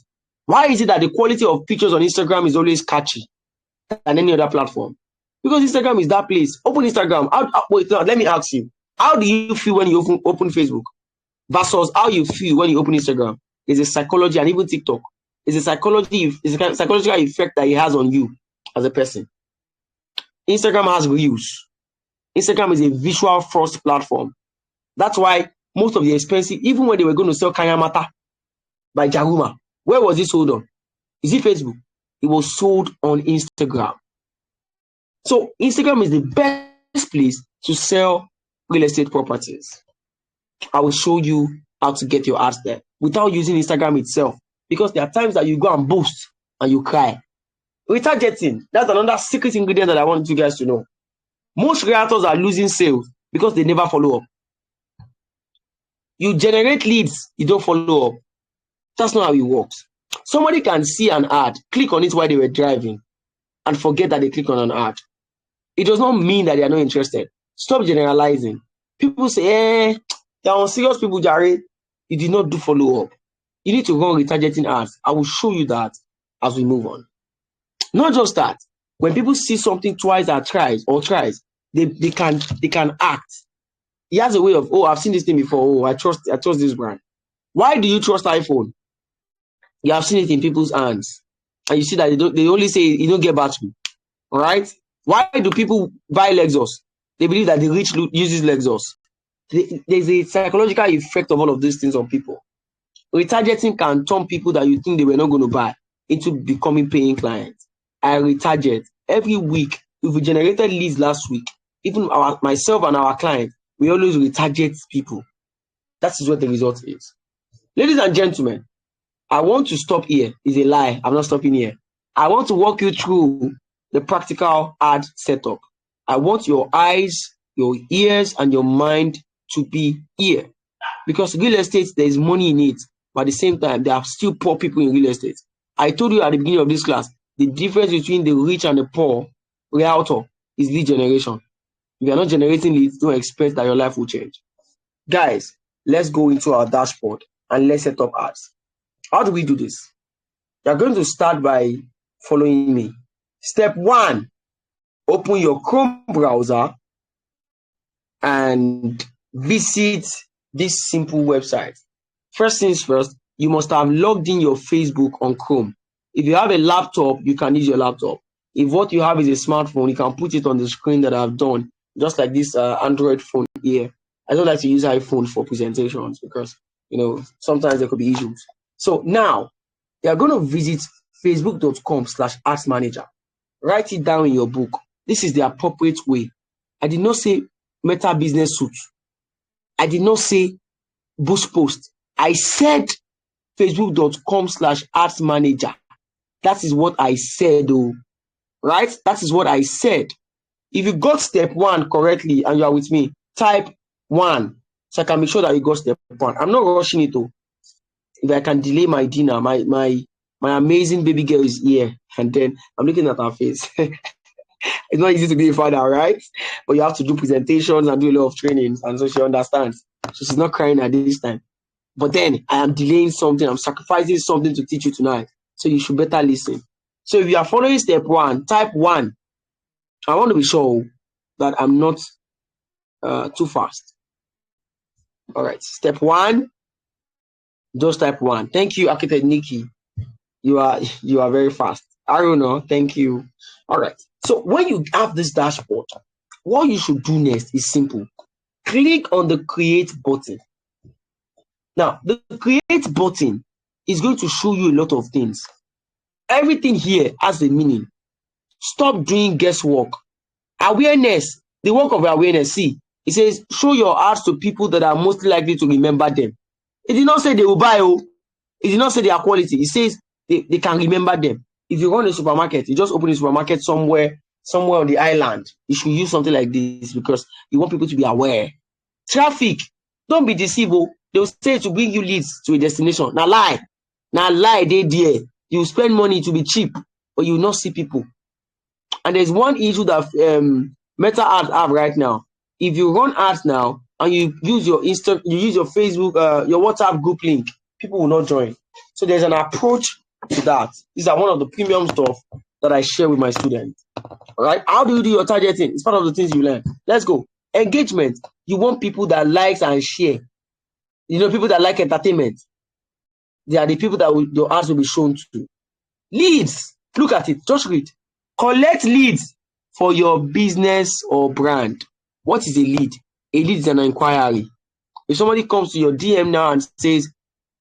[SPEAKER 1] Why is it that the quality of pictures on Instagram is always catchy than any other platform? Because Instagram is that place. Open Instagram. Wait, let me ask you. How do you feel when you open Facebook versus how you feel when you open Instagram? There's a psychology, and even TikTok. It's a psychological effect that it has on you as a person. Instagram has reels. Instagram is a visual first platform. That's why most of the expensive, even when they were going to sell Kanyamata by Jaruma, where was it sold on? Is it Facebook? It was sold on Instagram. So Instagram is the best place to sell real estate properties. I will show you how to get your ads there without using Instagram itself, because there are times that you go and boast and you cry. Retargeting, that's another secret ingredient that I want you guys to know. Most realtors are losing sales because they never follow up. You generate leads, you don't follow up. That's not how it works. Somebody can see an ad, click on it while they were driving, and forget that they clicked on an ad. It does not mean that they are not interested. Stop generalizing. People say, they are unserious people, Jared. You did not do follow up. You need to run retargeting ads. I will show you that as we move on. Not just that. When people see something twice or tries, they can act. He has a way of, oh, I've seen this thing before. Oh, I trust this brand. Why do you trust iPhone? You have seen it in people's hands, and you see that they only say you don't get battery. All right. Why do people buy Lexus? They believe that the rich uses Lexus. There's a psychological effect of all of these things on people. Retargeting can turn people that you think they were not going to buy into becoming paying clients. I retarget every week. If we generated leads last week, even myself and our client, we always retarget people. That is what the result is. Ladies and gentlemen, I want to stop here. It's a lie. I'm not stopping here. I want to walk you through the practical ad setup. I want your eyes, your ears, and your mind to be here. Because real estate, there is money in it. But at the same time, there are still poor people in real estate. I told you at the beginning of this class, the difference between the rich and the poor realtor is lead generation. If you are not generating leads, don't expect that your life will change. Guys, let's go into our dashboard and let's set up ads. How do we do this? You're going to start by following me. Step 1, open your Chrome browser and visit this simple website. First things first, you must have logged in your Facebook on Chrome. If you have a laptop, you can use your laptop. If what you have is a smartphone, you can put it on the screen that I've done, just like this Android phone here. I don't like to use iPhone for presentations because, sometimes there could be issues. So now, you're going to visit facebook.com/ads manager. Write it down in your book. This is the appropriate way. I did not say Meta Business Suite. I did not say Boost Post. I said facebook.com/ads manager. That is what I said, though. Right? That is what I said. If you got step 1 correctly and you are with me, type 1 so I can make sure that you got step 1. I'm not rushing it, though. If I can delay my dinner, my amazing baby girl is here, and then I'm looking at her face. It's not easy to be a father, right? But you have to do presentations and do a lot of trainings, and so she understands. So she's not crying at this time. But then I am delaying something. I'm sacrificing something to teach you tonight. So you should better listen. So if you are following step 1, type 1. I want to be sure that I'm not too fast. All right. Step 1. Just type 1. Thank you, Architect Nikki. You are very fast. I don't know. Thank you. All right. So when you have this dashboard, what you should do next is simple. Click on the create button. Now, the create button is going to show you a lot of things. Everything here has a meaning. Stop doing guesswork. Awareness, the work of awareness. See, it says show your ads to people that are most likely to remember them. It did not say they will buy. It did not say their quality. It says they can remember them. If you run a supermarket, you just open a supermarket somewhere on the island. You should use something like this because you want people to be aware. Traffic, don't be deceived. They will say to bring you leads to a destination. Now lie, they there. You spend money to be cheap, but you will not see people. And there's one issue that Meta ads have right now. If you run ads now and you use your Facebook, your WhatsApp group link, people will not join. So there's an approach to that. These are one of the premium stuff that I share with my students. All right. How do you do your targeting? It's part of the things you learn. Let's go. Engagement. You want people that likes and share. People that like entertainment. They are the people that your ads will be shown to. Leads. Look at it. Just read. Collect leads for your business or brand. What is a lead? A lead is an inquiry. If somebody comes to your DM now and says,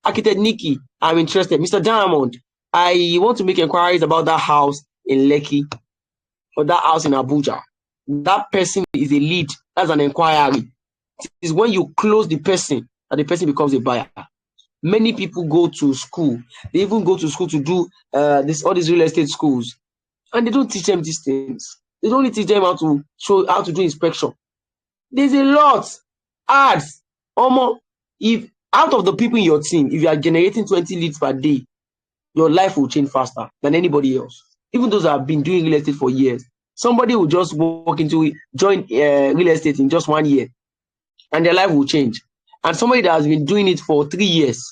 [SPEAKER 1] Architect Nikki, I'm interested. Mr. Diamond, I want to make inquiries about that house in Lekki or that house in Abuja. That person is a lead. That's an inquiry. It is when you close the person that the person becomes a buyer. Many people go to school. They even go to school to do all these real estate schools, and they don't teach them these things. They don't teach them how to do inspection. There's a lot. Ads. If out of the people in your team, if you are generating 20 leads per day, your life will change faster than anybody else. Even those that have been doing real estate for years, somebody will just walk into it, join real estate in just 1 year, and their life will change. And somebody that has been doing it for 3 years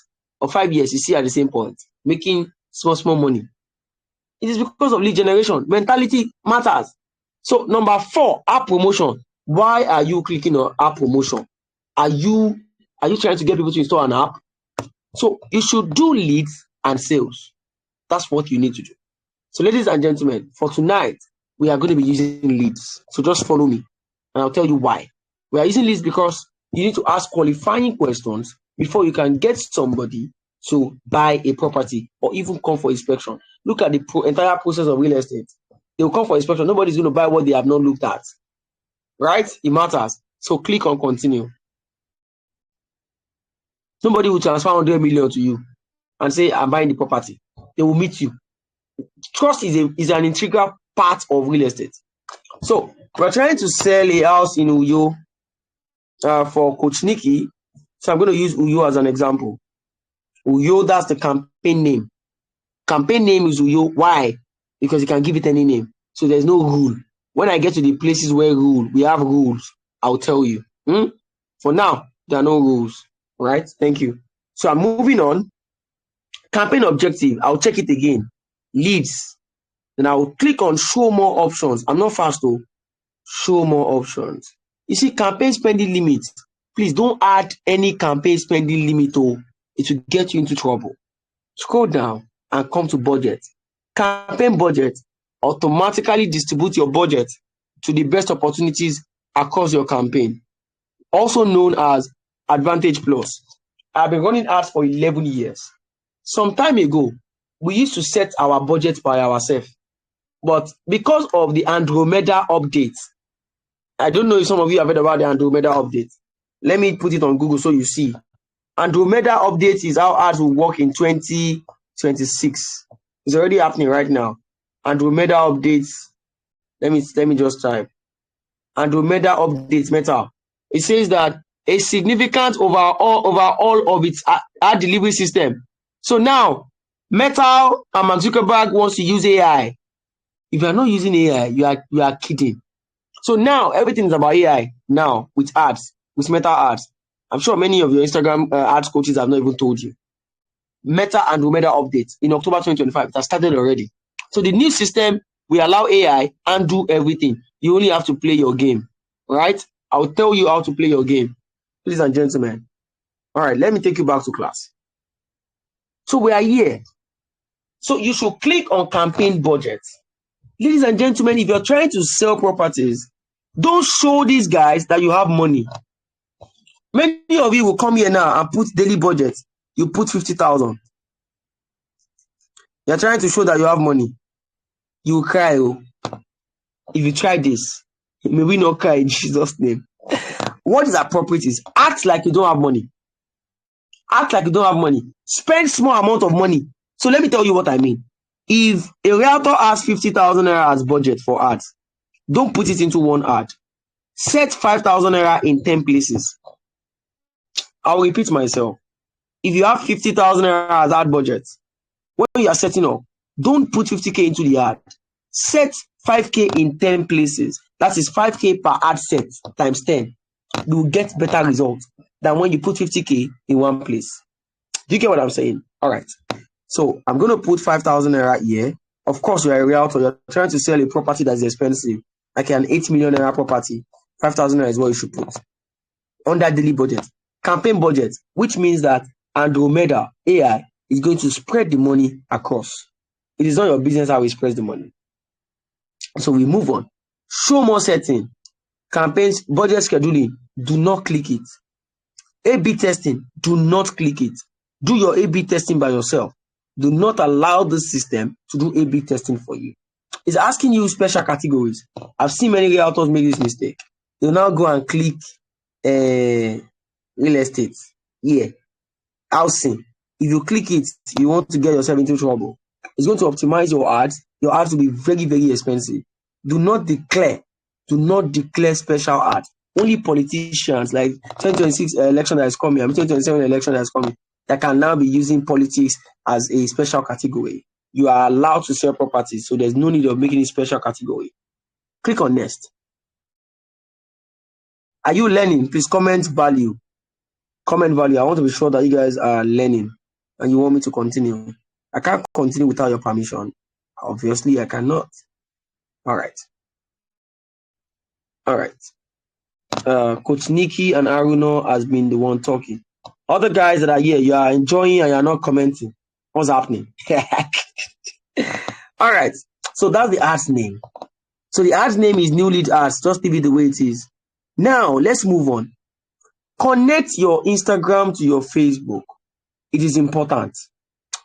[SPEAKER 1] or 5 years, you see at the same point, making small money. It is because of lead generation. Mentality matters. So number 4, app promotion. Why are you clicking on app promotion? Are you trying to get people to install an app? So you should do leads and sales. That's what you need to do. So ladies and gentlemen, for tonight, we are going to be using leads. So just follow me and I'll tell you why. We are using leads because you need to ask qualifying questions before you can get somebody to buy a property or even come for inspection. Look at the entire process of real estate. They will come for inspection. Nobody's going to buy what they have not looked at. Right? It matters. So click on continue. Somebody will transfer 100 million to you and say, I'm buying the property. They will meet you. Trust is an integral part of real estate. So we're trying to sell a house in Uyo for Coach Nikki. So I'm going to use Uyo as an example. Uyo, that's the campaign name. Campaign name is Uyo. Why? Because you can give it any name. So there's no rule. When I get to the places where we have rules, I'll tell you. For now, there are no rules. Right? Thank you. So I'm moving on. Campaign objective. I'll check it again. Leads. Then I'll click on show more options. I'm not fast though. Show more options. You see, campaign spending limit. Please don't add any campaign spending limit. It will get you into trouble. Scroll down and come to budget. Campaign budget. Automatically distribute your budget to the best opportunities across your campaign. Also known as Advantage Plus. I've been running ads for 11 years. Some time ago, we used to set our budget by ourselves. But because of the Andromeda update, I don't know if some of you have heard about the Andromeda update. Let me put it on Google so you see. Andromeda update is how ads will work in 2026. It's already happening right now. Andromeda updates. Let me just type. Andromeda updates Meta. It says that a significant overall of its ad delivery system. So now, Meta and Mark Zuckerberg wants to use AI. If you are not using AI, you are kidding. So now everything is about AI now with ads, with Meta ads. I'm sure many of your Instagram ads coaches have not even told you. Meta Andromeda update in October 2025. It has started already. So the new system will allow AI and do everything. You only have to play your game, right? I'll tell you how to play your game, ladies and gentlemen. All right, let me take you back to class. So we are here. So you should click on campaign budget. Ladies and gentlemen, if you're trying to sell properties, don't show these guys that you have money. Many of you will come here now and put daily budget. You put 50,000. You're trying to show that you have money. You will cry. If you try this, may we not cry in Jesus' name. What is appropriate is act like you don't have money. Act like you don't have money. Spend small amount of money. So let me tell you what I mean. If a realtor has 50,000 naira as budget for ads, don't put it into one ad. Set 5,000 naira in 10 places. I'll repeat myself. If you have 50,000 naira as ad budget, when you are setting up, don't put 50k into the ad. Set 5k in 10 places. That is 5k per ad set times 10. You will get better results than when you put 50k in one place. Do you get what I'm saying? All right. So I'm going to put 5,000 naira here. Of course, you are a realtor. You're trying to sell a property that's expensive, like an 8 million naira property. 5,000 naira is what you should put on that daily budget. Campaign budget, which means that Andromeda AI is going to spread the money across. It is not your business how it spreads the money. So we move on. Show more setting. Campaigns, budget scheduling. Do not click it. A/B testing, do not click it. Do your A/B testing by yourself. Do not allow the system to do A/B testing for you. It's asking you special categories. I've seen many realtors make this mistake. They'll now go and click real estate. Yeah. Housing. If you click it, you want to get yourself into trouble. It's going to optimize your ads. Your ads will be very, very expensive. Do not declare special ads. Only politicians, like 2026 election that is coming, 2027 election that is coming, that can now be using politics as a special category. You are allowed to sell properties, so there's no need of making a special category. Click on next. Are you learning? Please comment value. Comment value. I want to be sure that you guys are learning and you want me to continue. I can't continue without your permission. Obviously, I cannot. All right. Coach Nikki and Aruno has been the one talking. Other guys that are here, you are enjoying and you are not commenting. What's happening? All right. So that's the ads name. So the ads name is New Lead Ads. Just leave it the way it is. Now, let's move on. Connect your Instagram to your Facebook. It is important.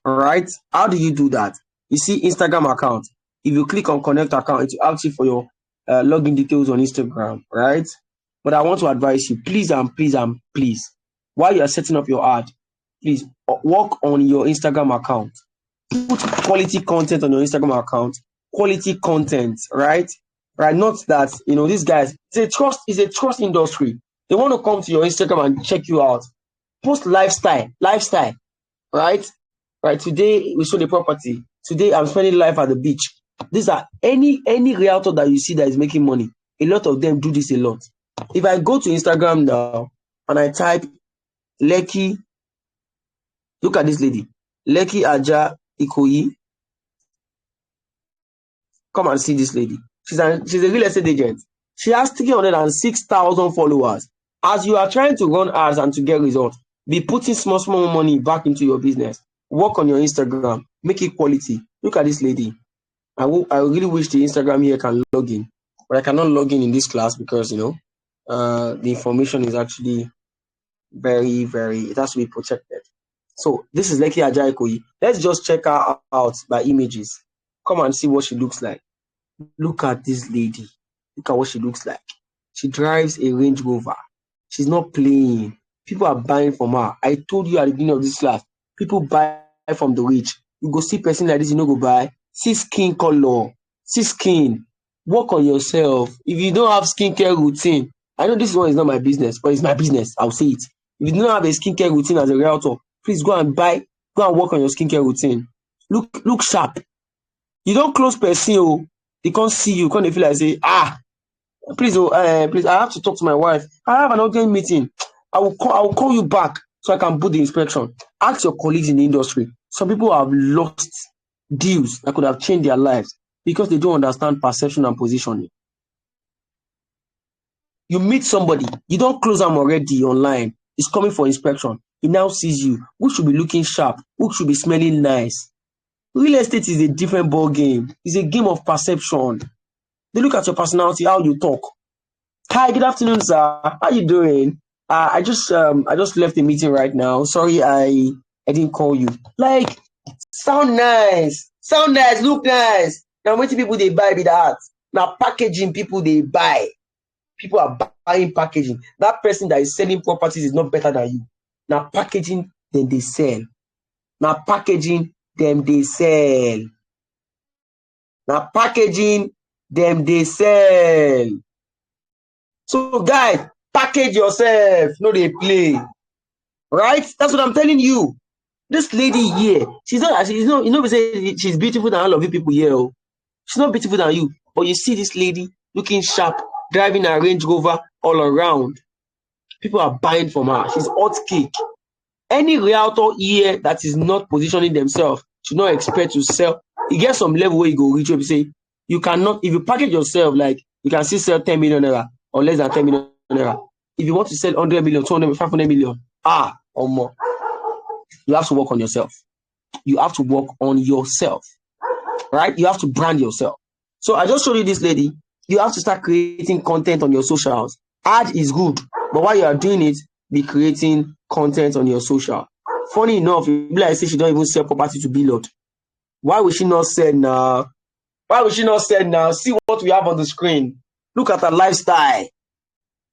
[SPEAKER 1] All right. How do you do that? You see Instagram account. If you click on connect account, it will ask you for your login details on Instagram, right? But I want to advise you, please, while you are setting up your ad, please work on your Instagram account. Put quality content on your Instagram account. Quality content, right? Right? Not that, these guys, it's a trust industry. They want to come to your Instagram and check you out. Post lifestyle, right? Right. Today we sold a property. Today I'm spending life at the beach. These are any realtor that you see that is making money. A lot of them do this a lot. If I go to Instagram now and I type Lekki, look at this lady, Lekki Aja Ikoyi. Come and see this lady. She's a real estate agent. She has 306,000 followers. As you are trying to run ads and to get results, be putting small money back into your business. Work on your Instagram. Make it quality. Look at this lady. I really wish the Instagram here can log in, but I cannot log in this class because the information is actually very, very. It has to be protected. So this is Lekki Ajaikoyi. Let's just check her out by images. Come and see what she looks like. Look at this lady. Look at what she looks like. She drives a Range Rover. She's not playing. People are buying from her. I told you at the beginning of this class, people buy from the rich. You go see person like this, you know, go buy. See skin color. See skin. Work on yourself. If you don't have skincare routine, I know this one is not my business, but it's my business. I'll say it. If you don't have a skincare routine as a realtor, please go and work on your skincare routine. Look sharp. You don't close person, they can't see you, can't feel like say, please, please, I have to talk to my wife. I have an urgent meeting. I will call you back so I can book the inspection. Ask your colleagues in the industry. Some people have lost deals that could have changed their lives because they don't understand perception and positioning. You meet somebody, you don't close them already online. It's coming for inspection. He now sees you. Who should be looking sharp? Who should be smelling nice? Real estate is a different ball game. It's a game of perception. They look at your personality, how you talk. Hi, good afternoon, sir. How you doing? I just left the meeting right now. Sorry, I didn't call you. Like, sound nice, look nice. Now, what people they buy with that? Now, packaging people they buy. People are buying packaging. That person that is selling properties is not better than you. Now, packaging, then they sell. Now, packaging, them they sell. Now, packaging, them they sell. So, guys, package yourself. No, they play. Right? That's what I'm telling you. This lady here, she's beautiful than all of you people here. She's not beautiful than you. But you see this lady looking sharp, driving a Range Rover all around. People are buying from her. She's hot cake. Any realtor here that is not positioning themselves should not expect to sell. You get some level where you go reach up and say, you cannot, if you package yourself, like you can still sell 10 million naira or less than 10 million naira. If you want to sell 100 million, 200 million, 500 million, or more, you have to work on yourself. You have to work on yourself, right? You have to brand yourself. So I just showed you this lady. You have to start creating content on your socials. Ad is good, but while you are doing it, be creating content on your social. Funny enough, like say she don't even sell property to Billboard. Why would she not sell now? Why would she not sell now? See what we have on the screen. Look at her lifestyle.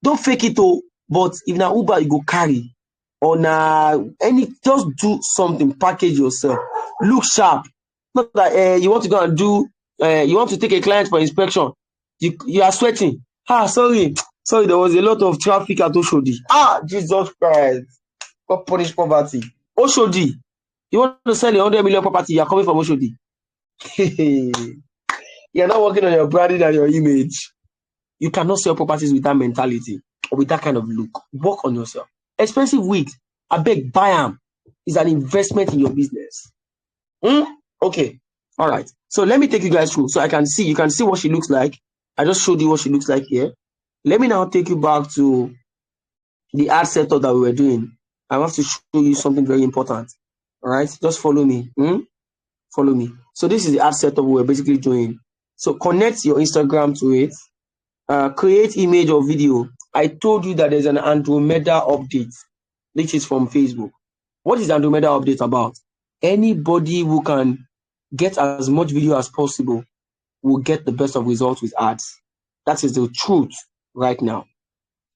[SPEAKER 1] Don't fake it oh, but if na Uber you go carry or just do something, package yourself, look sharp. Not that you want to go and do you want to take a client for inspection, you are sweating. Sorry, there was a lot of traffic at Oshodi. Jesus Christ, God punish poverty. Oshodi, you want to sell 100 million property, you are coming from Oshodi. You're not working on your branding and your image. You cannot sell properties with that mentality or with that kind of look. Work on yourself. Expensive wigs, I beg, buy them. It's an investment in your business. Okay. All right. So let me take you guys through so you can see what she looks like. I just showed you what she looks like here. Let me now take you back to the ad setup that we were doing. I have to show you something very important. All right. Just follow me. Follow me. So this is the ad setup we were basically doing. So connect your Instagram to it. Create image or video. I told you that there's an Andromeda update, which is from Facebook. What is Andromeda update about? Anybody who can get as much video as possible will get the best of results with ads. That is the truth right now.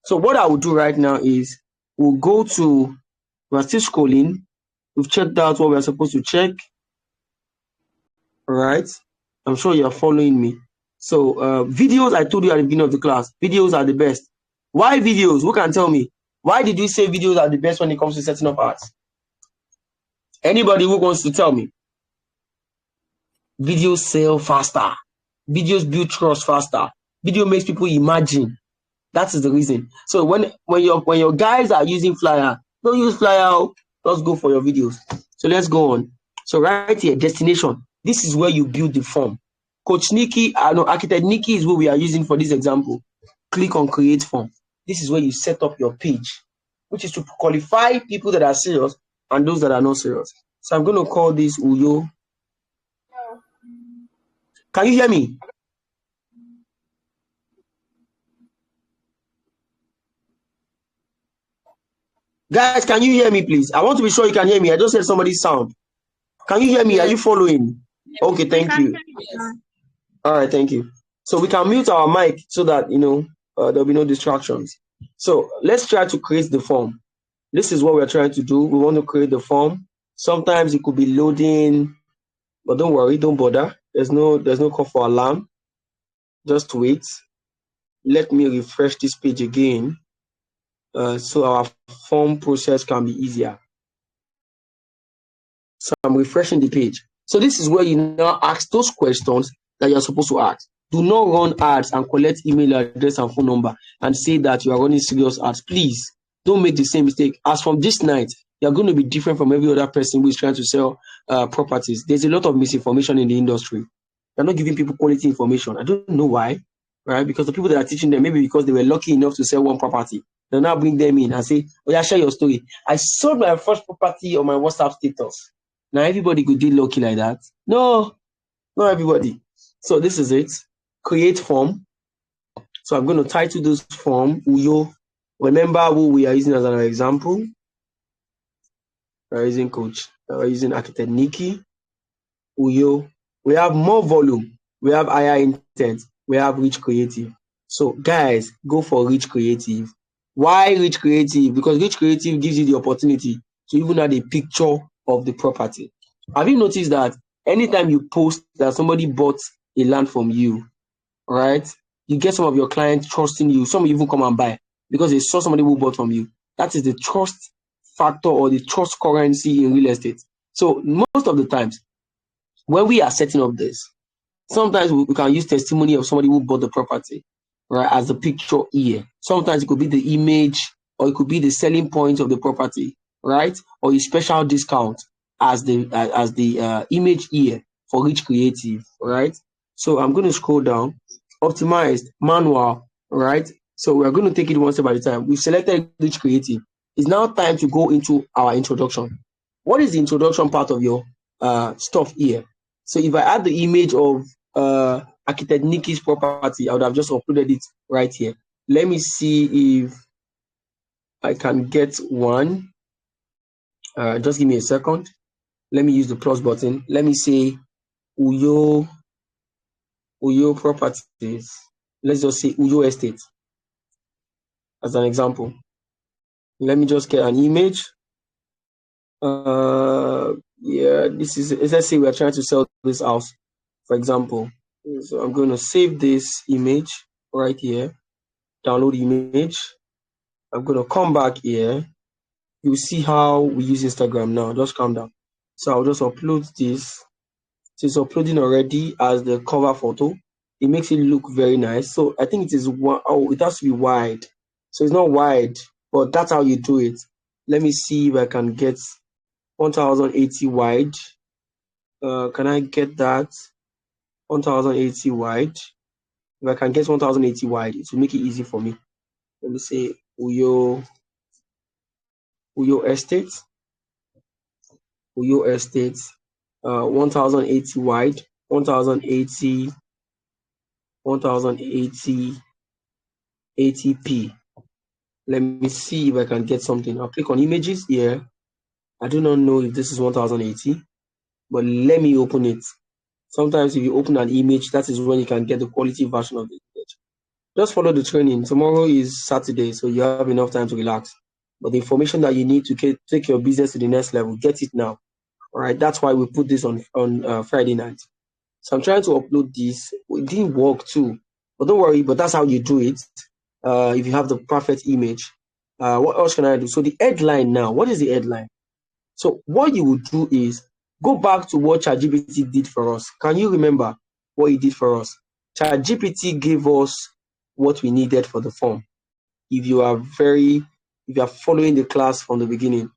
[SPEAKER 1] So what I will do right now is we're still scrolling. We've checked out what we're supposed to check. All right. I'm sure you're following me. So videos, I told you at the beginning of the class, videos are the best. Why videos? Who can tell me? Why did we say videos are the best when it comes to setting up ads? Anybody who wants to tell me? Videos sell faster. Videos build trust faster. Video makes people imagine. That is the reason. So when your guys are using flyer, don't use flyer. Just go for your videos. So let's go on. So right here, destination. This is where you build the form. Coach Nikki, Architect Nikki is what we are using for this example. Click on create form. This is where you set up your page, which is to qualify people that are serious and those that are not serious. So I'm going to call this Uyo. Can you hear me? Guys, can you hear me, please? I want to be sure you can hear me. I just heard somebody's sound. Can you hear me? Are you following? Okay, thank you. All right, thank you. So we can mute our mic so that, there'll be no distractions. So let's try to create the form. This is what we're trying to do. We want to create the form. Sometimes it could be loading, but don't worry, don't bother. There's no call for alarm. Just wait. Let me refresh this page again so our form process can be easier. So I'm refreshing the page. So this is where you now ask those questions that you're supposed to ask. Do not run ads and collect email address and phone number and say that you are running serious ads. Please don't make the same mistake. As from this night, you're going to be different from every other person who is trying to sell properties. There's a lot of misinformation in the industry. You're not giving people quality information. I don't know why, right? Because the people that are teaching them, maybe because they were lucky enough to sell one property, they'll now bring them in and say, oh yeah, share your story. I sold my first property on my WhatsApp status. Now everybody could do lucky like that. No, not everybody. So this is it. Create form. So I'm going to title this form Uyo. Remember who we are using as an example. We are using Coach. We are using Architect Nikki. Uyo. We have more volume. We have higher intent. We have rich creative. So guys, go for rich creative. Why rich creative? Because rich creative gives you the opportunity to even add a picture of the property. Have you noticed that anytime you post that somebody bought a land from you, right? You get some of your clients trusting you. Some even come and buy because they saw somebody who bought from you. That is the trust factor or the trust currency in real estate. So most of the times when we are setting up this, sometimes we can use testimony of somebody who bought the property, right, as the picture here. Sometimes it could be the image or it could be the selling point of the property, right? Or a special discount as the image here for rich creative, right? So I'm going to scroll down, optimized, manual, right? So we're going to take it one step at a time. We've selected rich creative. It's now time to go into our introduction. What is the introduction part of your stuff here? So if I add the image of Architect Nikki's property, I would have just uploaded it right here. Let me see if I can get one. Just give me a second. Let me use the plus button. Let me say Uyo Properties. Let's just say Uyo Estate as an example. Let me just get an image. Yeah, this is, let's say we are trying to sell this house, for example. So I'm going to save this image right here, download image. I'm going to come back here. You see how we use Instagram now. Just calm down. So I'll just upload this. So it's uploading already as the cover photo. It makes it look very nice. So I think it is one. Oh, it has to be wide. So it's not wide, but that's how you do it. Let me see if I can get 1080 wide. Can I get that 1080 wide? If I can get 1080 wide, it will make it easy for me. Let me say Uyo Estate. Uyo Estate. 1080 wide, 1080, 80p. Let me see if I can get something. I'll click on images here. I do not know if this is 1080, but let me open it. Sometimes if you open an image, that is when you can get the quality version of the image. Just follow the training. Tomorrow is Saturday, so you have enough time to relax. But the information that you need to take your business to the next level, get it now. All right, that's why we put this on Friday night. So I'm trying to upload this. It didn't work too, but don't worry. But that's how you do it. If you have the perfect image. What else can I do? So the headline now. What is the headline? So what you would do is go back to what ChatGPT did for us. Can you remember what it did for us? ChatGPT gave us what we needed for the form. If you are following the class from the beginning.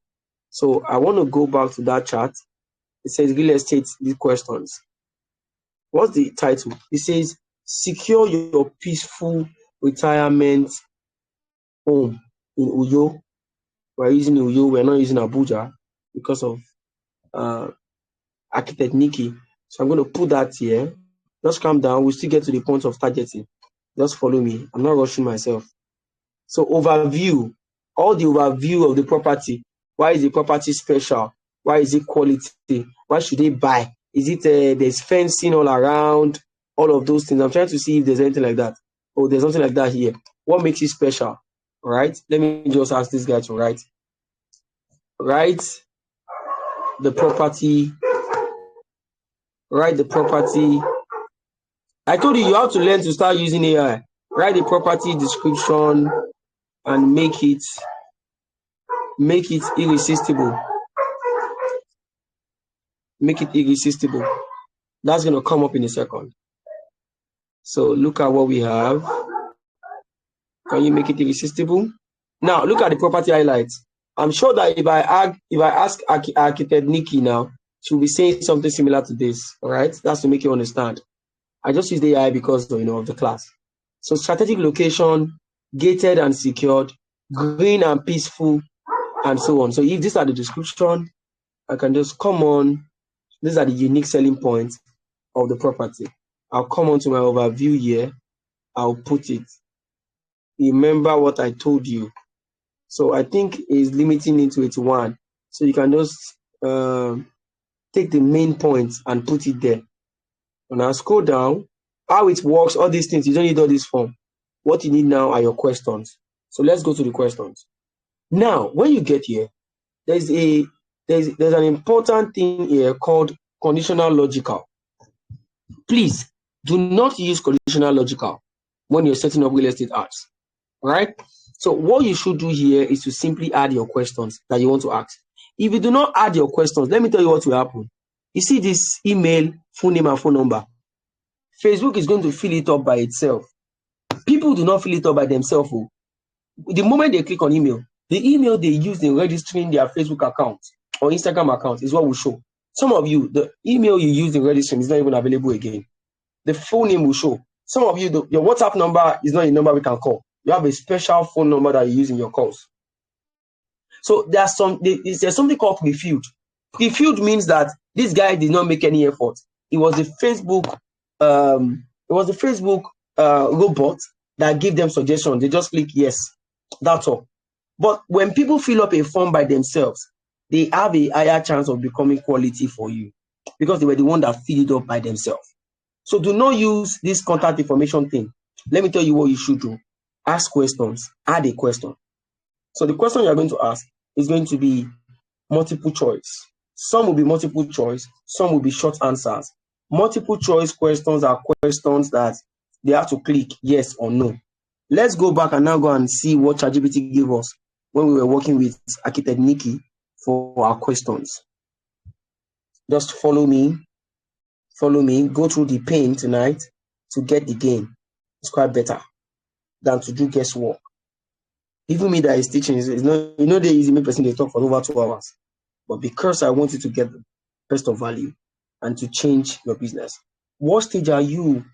[SPEAKER 1] So I want to go back to that chart. It says real estate questions. What's the title? It says secure your peaceful retirement home in Uyo. We're using Uyo, we're not using Abuja because of architect Nikki. So I'm going to put that here. Just calm down. We'll still get to the point of targeting. Just follow me. I'm not rushing myself. So overview, all the overview of the property. Why is the property special? Why is it quality? Why should they buy? Is it there's fencing all around? All of those things. I'm trying to see if there's anything like that. Oh, there's something like that here. What makes it special? All right. Let me just ask this guy to write the property. Write the property. I told you have to learn to start using AI. Write the property description and make it irresistible. Make it irresistible. That's going to come up in a second. So look at what we have. Can you make it irresistible? Now look at the property highlights. I'm sure that if I ask architect Nikki now, she'll be saying something similar to this. All right, that's to make you understand. I just use the AI because of the class. So strategic location, gated and secured, green and peaceful, and so on. So if these are the description, I can just come on. These are the unique selling points of the property. I'll come on to my overview here. I'll put it. Remember what I told you. So I think it's limiting it to 81. So you can just take the main points and put it there. When I scroll down, how it works, all these things, you don't need all this form. What you need now are your questions. So let's go to the questions. Now, when you get here, there's an important thing here called conditional logical. Please do not use conditional logical when you're setting up real estate ads. All right? So what you should do here is to simply add your questions that you want to ask. If you do not add your questions, let me tell you what will happen. You see this email, full name and phone number. Facebook is going to fill it up by itself. People do not fill it up by themselves. The moment they click on email, the email they use in registering their Facebook account or Instagram account is what will show. Some of you, the email you use in registering is not even available again. The phone name will show. Some of you, your WhatsApp number is not a number we can call. You have a special phone number that you use in your calls. So there's something called pre-filled. Pre-filled means that this guy did not make any effort. It was a Facebook robot that gave them suggestions. They just click yes. That's all. But when people fill up a form by themselves, they have a higher chance of becoming quality for you because they were the one that filled it up by themselves. So do not use this contact information thing. Let me tell you what you should do. Ask questions. Add a question. So the question you are going to ask is going to be multiple choice. Some will be multiple choice. Some will be short answers. Multiple choice questions are questions that they have to click yes or no. Let's go back and now go and see what ChatGPT gave us when we were working with architect Nikki for our questions. Just follow me, go through the pain tonight to get the gain. It's quite better than to do guesswork. Even me that is teaching, it's not, they easy make person they talk for over 2 hours. But because I want you to get the best of value and to change your business. What stage are you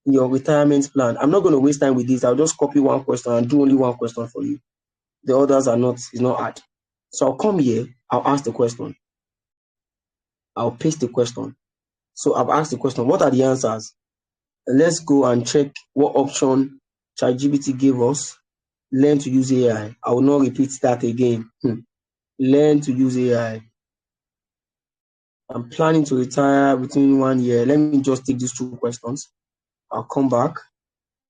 [SPEAKER 1] in your retirement plan? I'm not going to waste time with this. I'll just copy one question and do only one question for you. The others are not, it's not hard. So I'll come here, I'll ask the question. I'll paste the question. So I've asked the question, what are the answers? And let's go and check what option ChatGPT gave us. Learn to use AI. I will not repeat that again. Learn to use AI. I'm planning to retire within 1 year. Let me just take these 2 questions. I'll come back.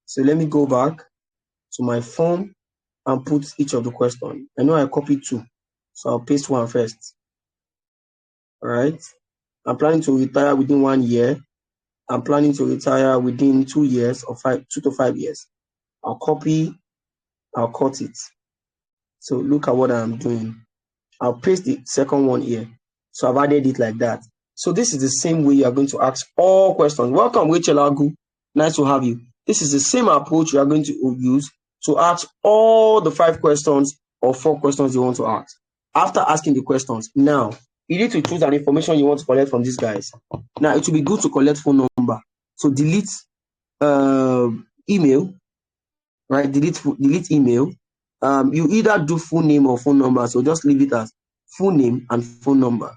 [SPEAKER 1] So let me go back to my form and put each of the questions. I know I copied 2, so I'll paste one first. All right. I'm planning to retire within 1 year. I'm planning to retire within 2 years or 2 to 5 years. I'll copy, I'll cut it. So look at what I'm doing. I'll paste the second one here. So I've added it like that. So this is the same way you are going to ask all questions. Welcome, Rachel Agu. Nice to have you. This is the same approach you are going to use to ask all the 5 questions or 4 questions you want to ask. After asking the questions, now you need to choose an information you want to collect from these guys. Now it will be good to collect phone number. So delete email, right? Delete email. You either do full name or phone number. So just leave it as full name and phone number.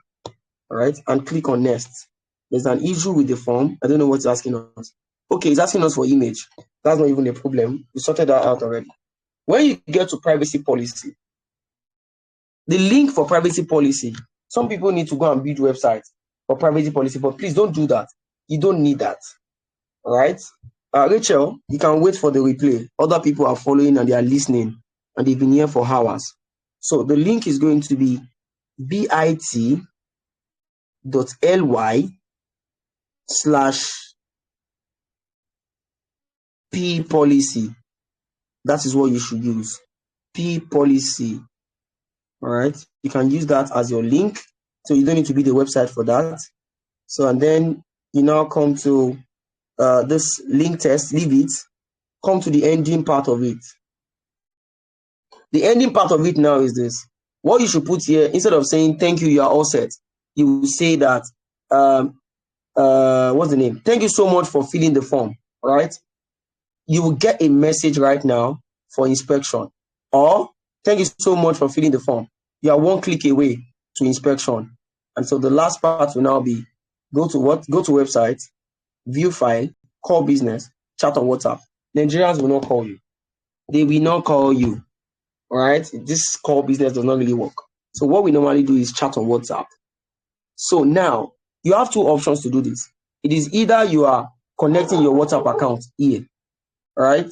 [SPEAKER 1] All right, and click on next. There's an issue with the form. I don't know what's asking us. Okay, it's asking us for image. That's not even a problem. We sorted that out already. When you get to privacy policy, the link for privacy policy, some people need to go and build websites for privacy policy, but please don't do that. You don't need that. All right. Rachel, you can wait for the replay. Other people are following and they are listening and they've been here for hours. So the link is going to be bit.ly/p policy. That is what you should use. P policy. All right. You can use that as your link. So you don't need to be the website for that. So, and then you now come to this link test, leave it, come to the ending part of it. The ending part of it now is this. What you should put here, instead of saying, thank you, you are all set, you will say that, what's the name? Thank you so much for filling the form, all right? You will get a message right now for inspection. Or, thank you so much for filling the form. You are 1 click away to inspection. And so the last part will now be, go to website, view file, call business, chat on WhatsApp. Nigerians will not call you. They will not call you. All right. This call business does not really work. So what we normally do is chat on WhatsApp. So now you have 2 options to do this. It is either you are connecting your WhatsApp account here. All right.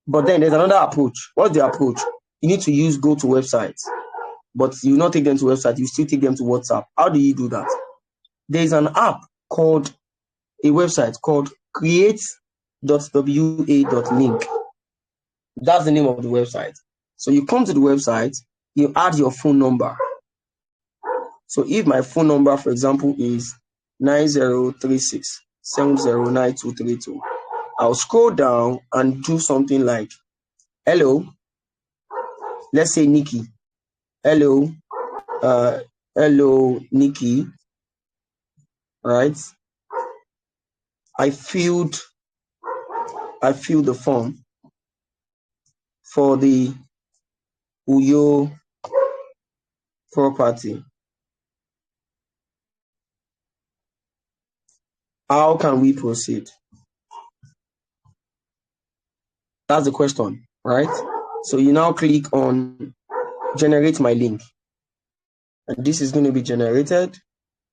[SPEAKER 1] But then there's another approach. What's the approach? You need to use go to websites, but you not take them to website. You still take them to WhatsApp. How do you do that? There is an app called a website called create.wa.link. That's the name of the website. So you come to the website, you add your phone number. So if my phone number, for example, is 9036709232, I'll scroll down and do something like, hello, let's say Nikki. Hello, hello, Nikki. Right? I filled the form for the Uyo property. How can we proceed? That's the question, right? So you now click on generate my link. And this is going to be generated.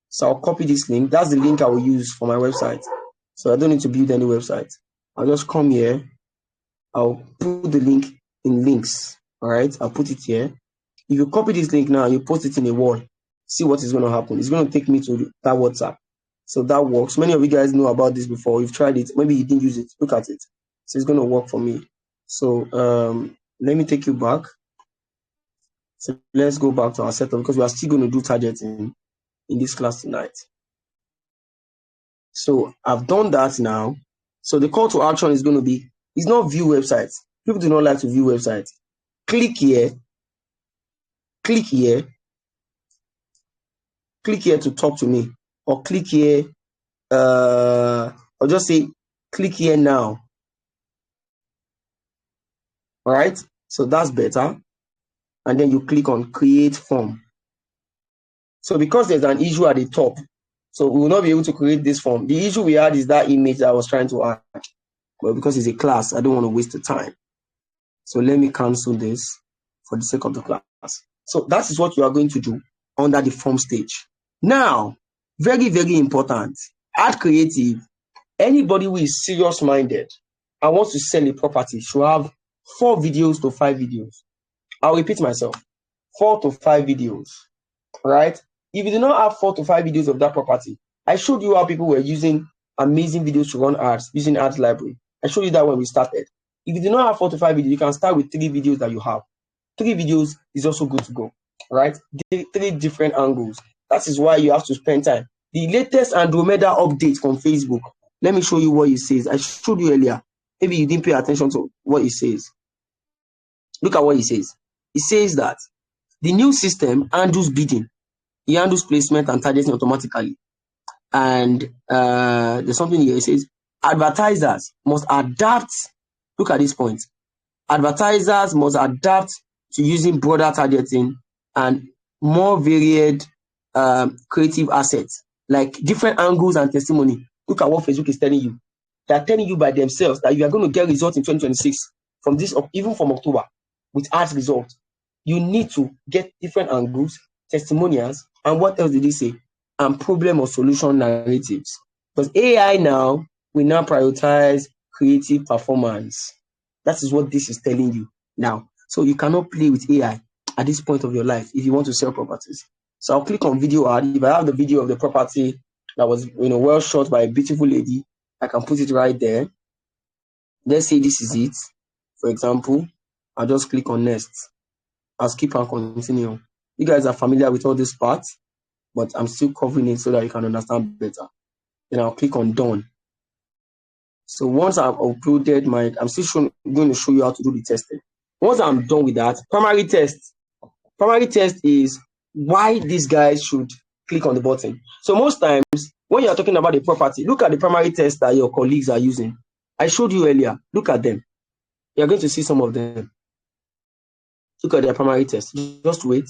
[SPEAKER 1] So I'll copy this link. That's the link I will use for my website. So I don't need to build any website. I'll just come here. I'll put the link in links. All right. I'll put it here. If you copy this link now and you post it in a wall, see what is going to happen. It's going to take me to that WhatsApp. So that works. Many of you guys know about this before. You've tried it. Maybe you didn't use it. Look at it. So it's going to work for me. So let me take you back. So let's go back to our setup because we are still going to do targeting in this class tonight. So I've done that now. So the call to action is going to be, it's not view websites. People do not like to view websites. Click here. Click here. Click here to talk to me. Or click here. Or just say, click here now. All right. So that's better. And then you click on create form. So because there's an issue at the top, so we will not be able to create this form. The issue we had is that image that I was trying to add. But because it's a class, I don't want to waste the time. So let me cancel this for the sake of the class. So that is what you are going to do under the form stage. Now, very, very important, add creative. Anybody who is serious-minded and wants to sell a property should have 4 videos to 5 videos. I'll repeat myself, 4 to 5 videos, right? If you do not have 4 to 5 videos of that property, I showed you how people were using amazing videos to run ads using ads library. I showed you that when we started. If you do not have 4 to 5 videos, you can start with 3 videos that you have. 3 videos is also good to go, right? 3 different angles. That is why you have to spend time. The latest Andromeda update from Facebook. Let me show you what it says. I showed you earlier. Maybe you didn't pay attention to what it says. Look at what it says. It says that the new system handles bidding. It handles placement and targeting automatically. And there's something here. It says advertisers must adapt. Look at this point. Advertisers must adapt to using broader targeting and more varied creative assets, like different angles and testimony. Look at what Facebook is telling you. They are telling you by themselves that you are going to get results in 2026 from this, even from October, with ads results. You need to get different angles, testimonials, and what else did he say? And problem or solution narratives. Because AI now will now prioritize creative performance. That is what this is telling you now. So you cannot play with AI at this point of your life if you want to sell properties. So I'll click on video ad. If I have the video of the property that was well shot by a beautiful lady, I can put it right there. Let's say this is it. For example, I'll just click on next. I'll skip and continue. You guys are familiar with all these parts, but I'm still covering it so that you can understand better. Then I'll click on done. So once I've uploaded I'm still going to show you how to do the testing. Once I'm done with that, primary test. Primary test is why these guys should click on the button. So most times when you're talking about the property, look at the primary test that your colleagues are using. I showed you earlier. Look at them. You're going to see some of them. Look at their primary test. Just wait.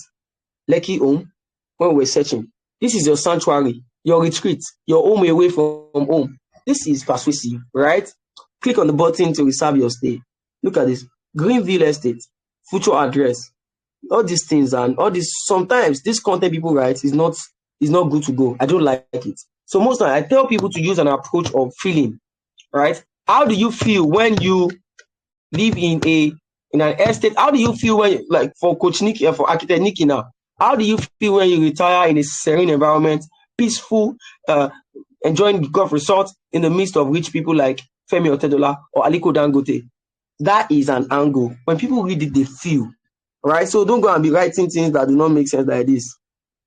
[SPEAKER 1] Lekki home, when we're searching. This is your sanctuary, your retreat, your home away from home. This is persuasive, right? Click on the button to reserve your stay. Look at this. Greenville Estate, future address. All these things and all this, sometimes this content people write is not good to go. I don't like it. So most times I tell people to use an approach of feeling, right? How do you feel when you live in an estate? How do you feel when, like for Coach Nikki, for Architect Nikki now? How do you feel when you retire in a serene environment, peaceful, enjoying the golf resort in the midst of rich people like Femi Otedola or Aliko Dangote? That is an angle. When people read it, they feel, right? So don't go and be writing things that do not make sense like this,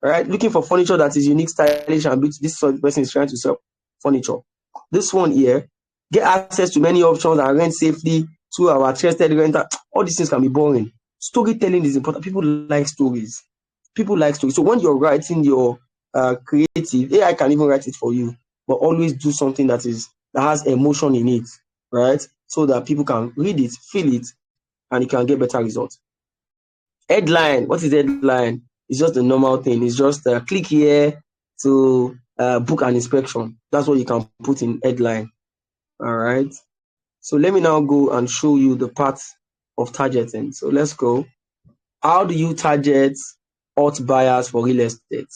[SPEAKER 1] right? Looking for furniture that is unique, stylish, and beautiful. This sort of person is trying to sell furniture. This one here, get access to many options and rent safely to our trusted renter. All these things can be boring. Storytelling is important. People like stories. People like stories. So when you're writing your creative, AI can even write it for you, but always do something that has emotion in it, right? So that people can read it, feel it, and you can get better results. Headline. What is headline? It's just a normal thing. It's just click here to book an inspection. That's what you can put in headline. All right. So let me now go and show you the parts of targeting. So let's go. How do you target hot buyers for real estate?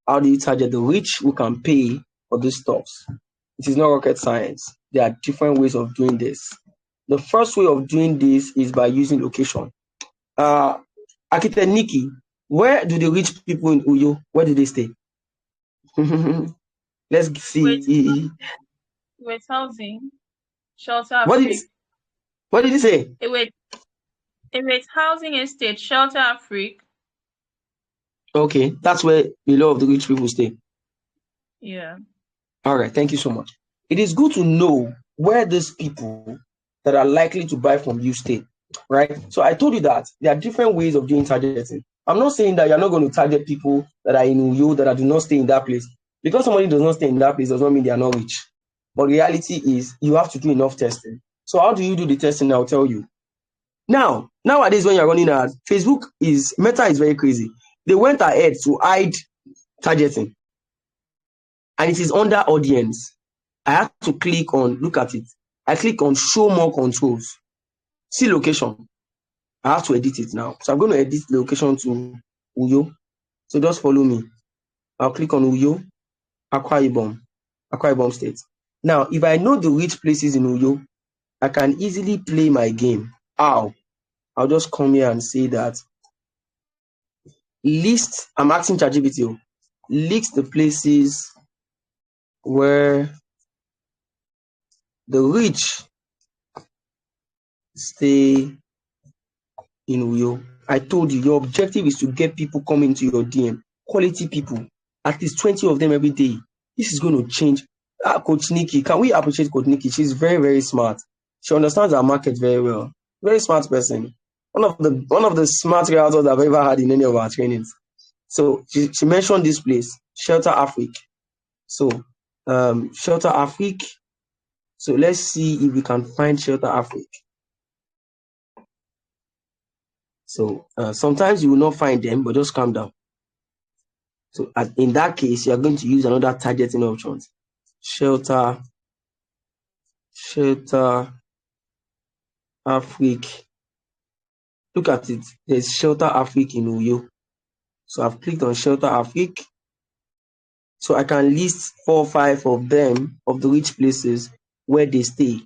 [SPEAKER 1] How do you target the rich who can pay for these stuffs? It is not rocket science. There are different ways of doing this. The first way of doing this is by using location. Architect Nikki, where do the rich people in Uyo, where do they stay? Let's
[SPEAKER 2] With
[SPEAKER 1] see.
[SPEAKER 2] housing, shelter
[SPEAKER 1] What did
[SPEAKER 2] Afrique.
[SPEAKER 1] what did he say?
[SPEAKER 2] With housing estate, shelter Afrique.
[SPEAKER 1] Okay, that's where a lot of the rich people stay.
[SPEAKER 2] Yeah.
[SPEAKER 1] All right, thank you so much. It is good to know where these people that are likely to buy from you stay, right? So I told you that there are different ways of doing targeting. I'm not saying that you're not going to target people that are in Uyo that do not stay in that place. Because somebody does not stay in that place does not mean they are not rich. But reality is you have to do enough testing. So how do you do the testing? I'll tell you. Now, nowadays when you're running ads, Meta is very crazy. They went ahead to hide targeting. And it is under audience. I have to click on, look at it. I click on show more controls. See location. I have to edit it now. So I'm going to edit the location to Uyo. So just follow me. I'll click on Uyo, Akwa Ibom State. Now, if I know the rich places in Uyo, I can easily play my game. How? I'll just come here and say that I'm asking ChatGPT, list the places where the rich stay in Uyo. I told you, your objective is to get people coming to your DM, quality people, at least 20 of them every day. This is going to change. Coach Nikki, can we appreciate Coach Nikki? She's very, very smart. She understands our market very well. Very smart person. One of the smart realtors I've ever had in any of our trainings. So she mentioned this place, Shelter Afrique. So Shelter Afrique. So let's see if we can find Shelter Afrique. So sometimes you will not find them, but just calm down. So in that case, you are going to use another targeting options. Shelter Afrique. Look at it. There's Shelter Afrique in Uyo. So I've clicked on Shelter Afrique. So I can list 4 or 5 of them, of the rich places where they stay.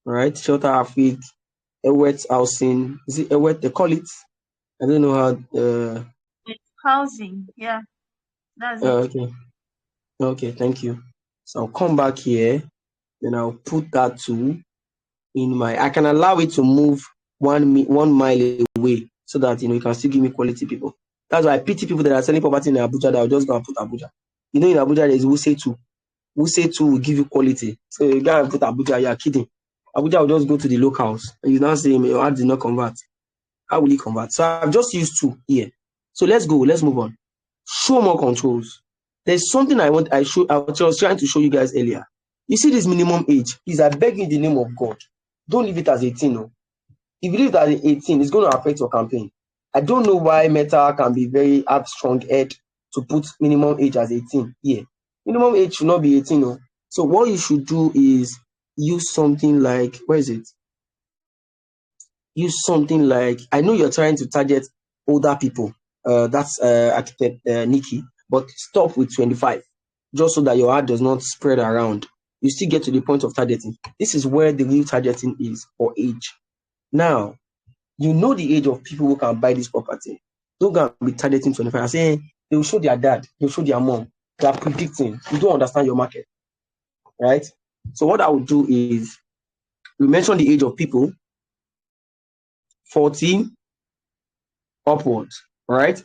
[SPEAKER 1] All right. Shelter Afrique, Ewet housing. Is it Ewet? They call it. I don't know how.
[SPEAKER 2] With housing, yeah. That's it.
[SPEAKER 1] Okay. Okay, thank you. So I'll come back here, then I'll put that tool in I can allow it to move 1 mile away so that you can still give me quality people. That's why I pity people that are selling property in Abuja that I'll just go and put Abuja. In Abuja there's who say two will give you quality. So you go and put Abuja, you are kidding. Abuja will just go to the locals and you now say your ad did not convert. How will it convert? So I've just used 2 here. So let's move on. Show more controls. There's something I was trying to show you guys earlier. You see this minimum age. Please, I beg you in the name of God, don't leave it as 18. No. If you leave it as 18, it's going to affect your campaign. I don't know why Meta can be very strong-head to put minimum age as 18 here. Minimum age should not be 18. No. So what you should do is use something like, where is it? Use something like, I know you're trying to target older people. That's Architect Nikki, but stop with 25, just so that your ad does not spread around. You still get to the point of targeting. This is where the real targeting is for age. Now, you know the age of people who can buy this property. Don't go and be targeting 25 and say, they will show their dad, they will show their mom. They are predicting. You don't understand your market, right? So what I would do is, we mention the age of people, 14 upwards, right?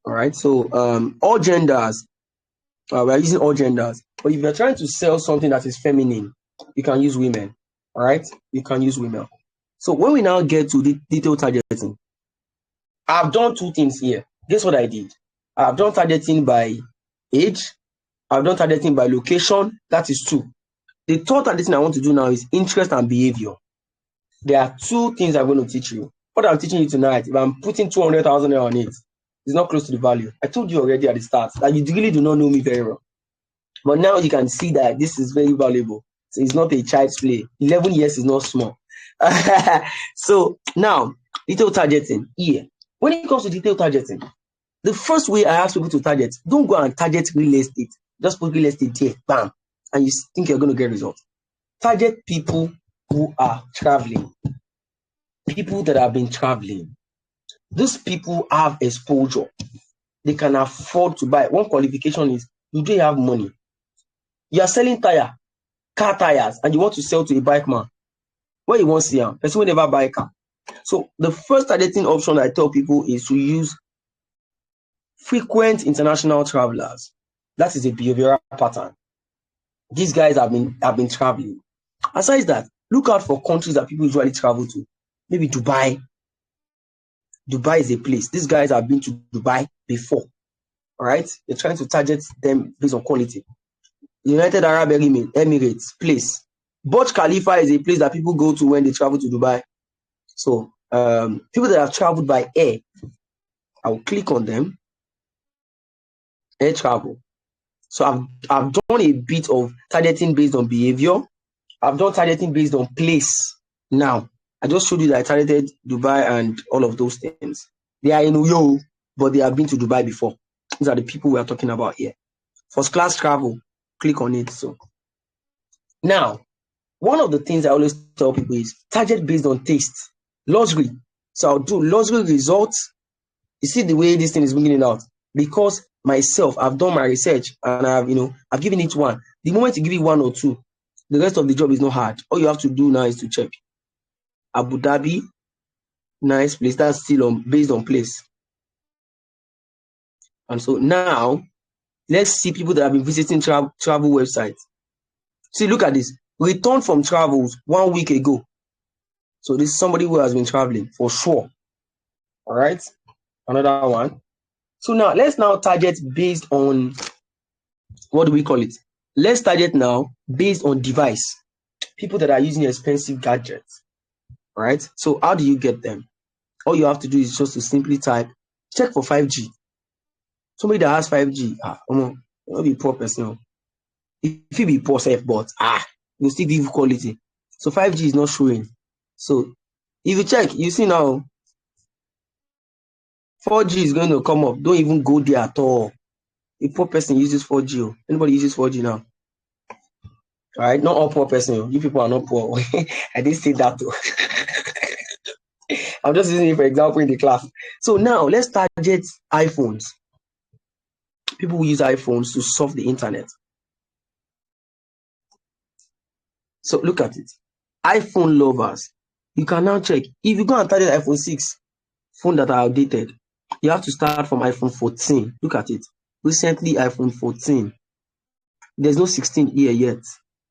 [SPEAKER 1] All right, so all genders, we're using all genders. But if you're trying to sell something that is feminine, you can use women. All right, you can use women. So when we now get to the detailed targeting, I've done 2 things here. Guess what I did? I've done targeting by age. I've done targeting by location. That is 2. The third targeting I want to do now is interest and behavior. There are 2 things I'm going to teach you. What I'm teaching you tonight, if I'm putting 200,000 on it, it's not close to the value. I told you already at the start that you really do not know me very well. But now you can see that this is very valuable. So it's not a child's play. 11 years is not small. So now Detailed targeting here. When it comes to detailed targeting, the first way I ask people to target, don't go and target real estate. Just put real estate here, bam, and you think you're going to get results. Target people who are traveling, people that have been traveling. These people have exposure. They can afford to buy. One qualification is you do have money. You are selling car tires, and you want to sell to a bike man. What you want to see? Person will never buy a car. So the first targeting option I tell people is to use frequent international travelers. That is a behavioral pattern. These guys have been traveling. Aside that, look out for countries that people usually travel to. Maybe Dubai. Dubai is a place. These guys have been to Dubai before. All right? They're trying to target them based on quality. United Arab Emirates, place. Burj Khalifa is a place that people go to when they travel to Dubai. So people that have traveled by air, I will click on them. Air travel. So I've done a bit of targeting based on behavior. I've done targeting based on place. Now, I just showed you that I targeted Dubai and all of those things. They are in Uyo, but they have been to Dubai before. These are the people we are talking about here. First class travel, click on it. So now, one of the things I always tell people is target based on taste. Luxury. So I'll do luxury results. You see the way this thing is bringing it out. Because myself, I've done my research and I've given it one. The moment you give it one or two, the rest of the job is not hard. All you have to do now is to check. Abu Dhabi, nice place. That's still based on place. And so now, let's see people that have been visiting travel websites. See, look at this. Return from travels 1 week ago. So this is somebody who has been traveling for sure. All right. Another one. So now let's now target based on, what do we call it? Let's target now based on device. People that are using expensive gadgets. All right. So how do you get them? All you have to do is just to simply type, check for 5G. Somebody that has 5G, not be poor person. If you be poor safe, but you still give quality. So 5G is not showing. So if you check, you see now 4G is going to come up. Don't even go there at all. A poor person uses 4G. Anybody uses 4G now? All right, not all poor person. You people are not poor. I didn't say that though. I'm just using it for example in the class. So now let's target iPhones. People who use iPhones to surf the internet. So look at it. iPhone lovers. You can now check. If you go and target iPhone 6, phone that are outdated, you have to start from iPhone 14. Look at it. Recently, iPhone 14. There's no 16 here yet,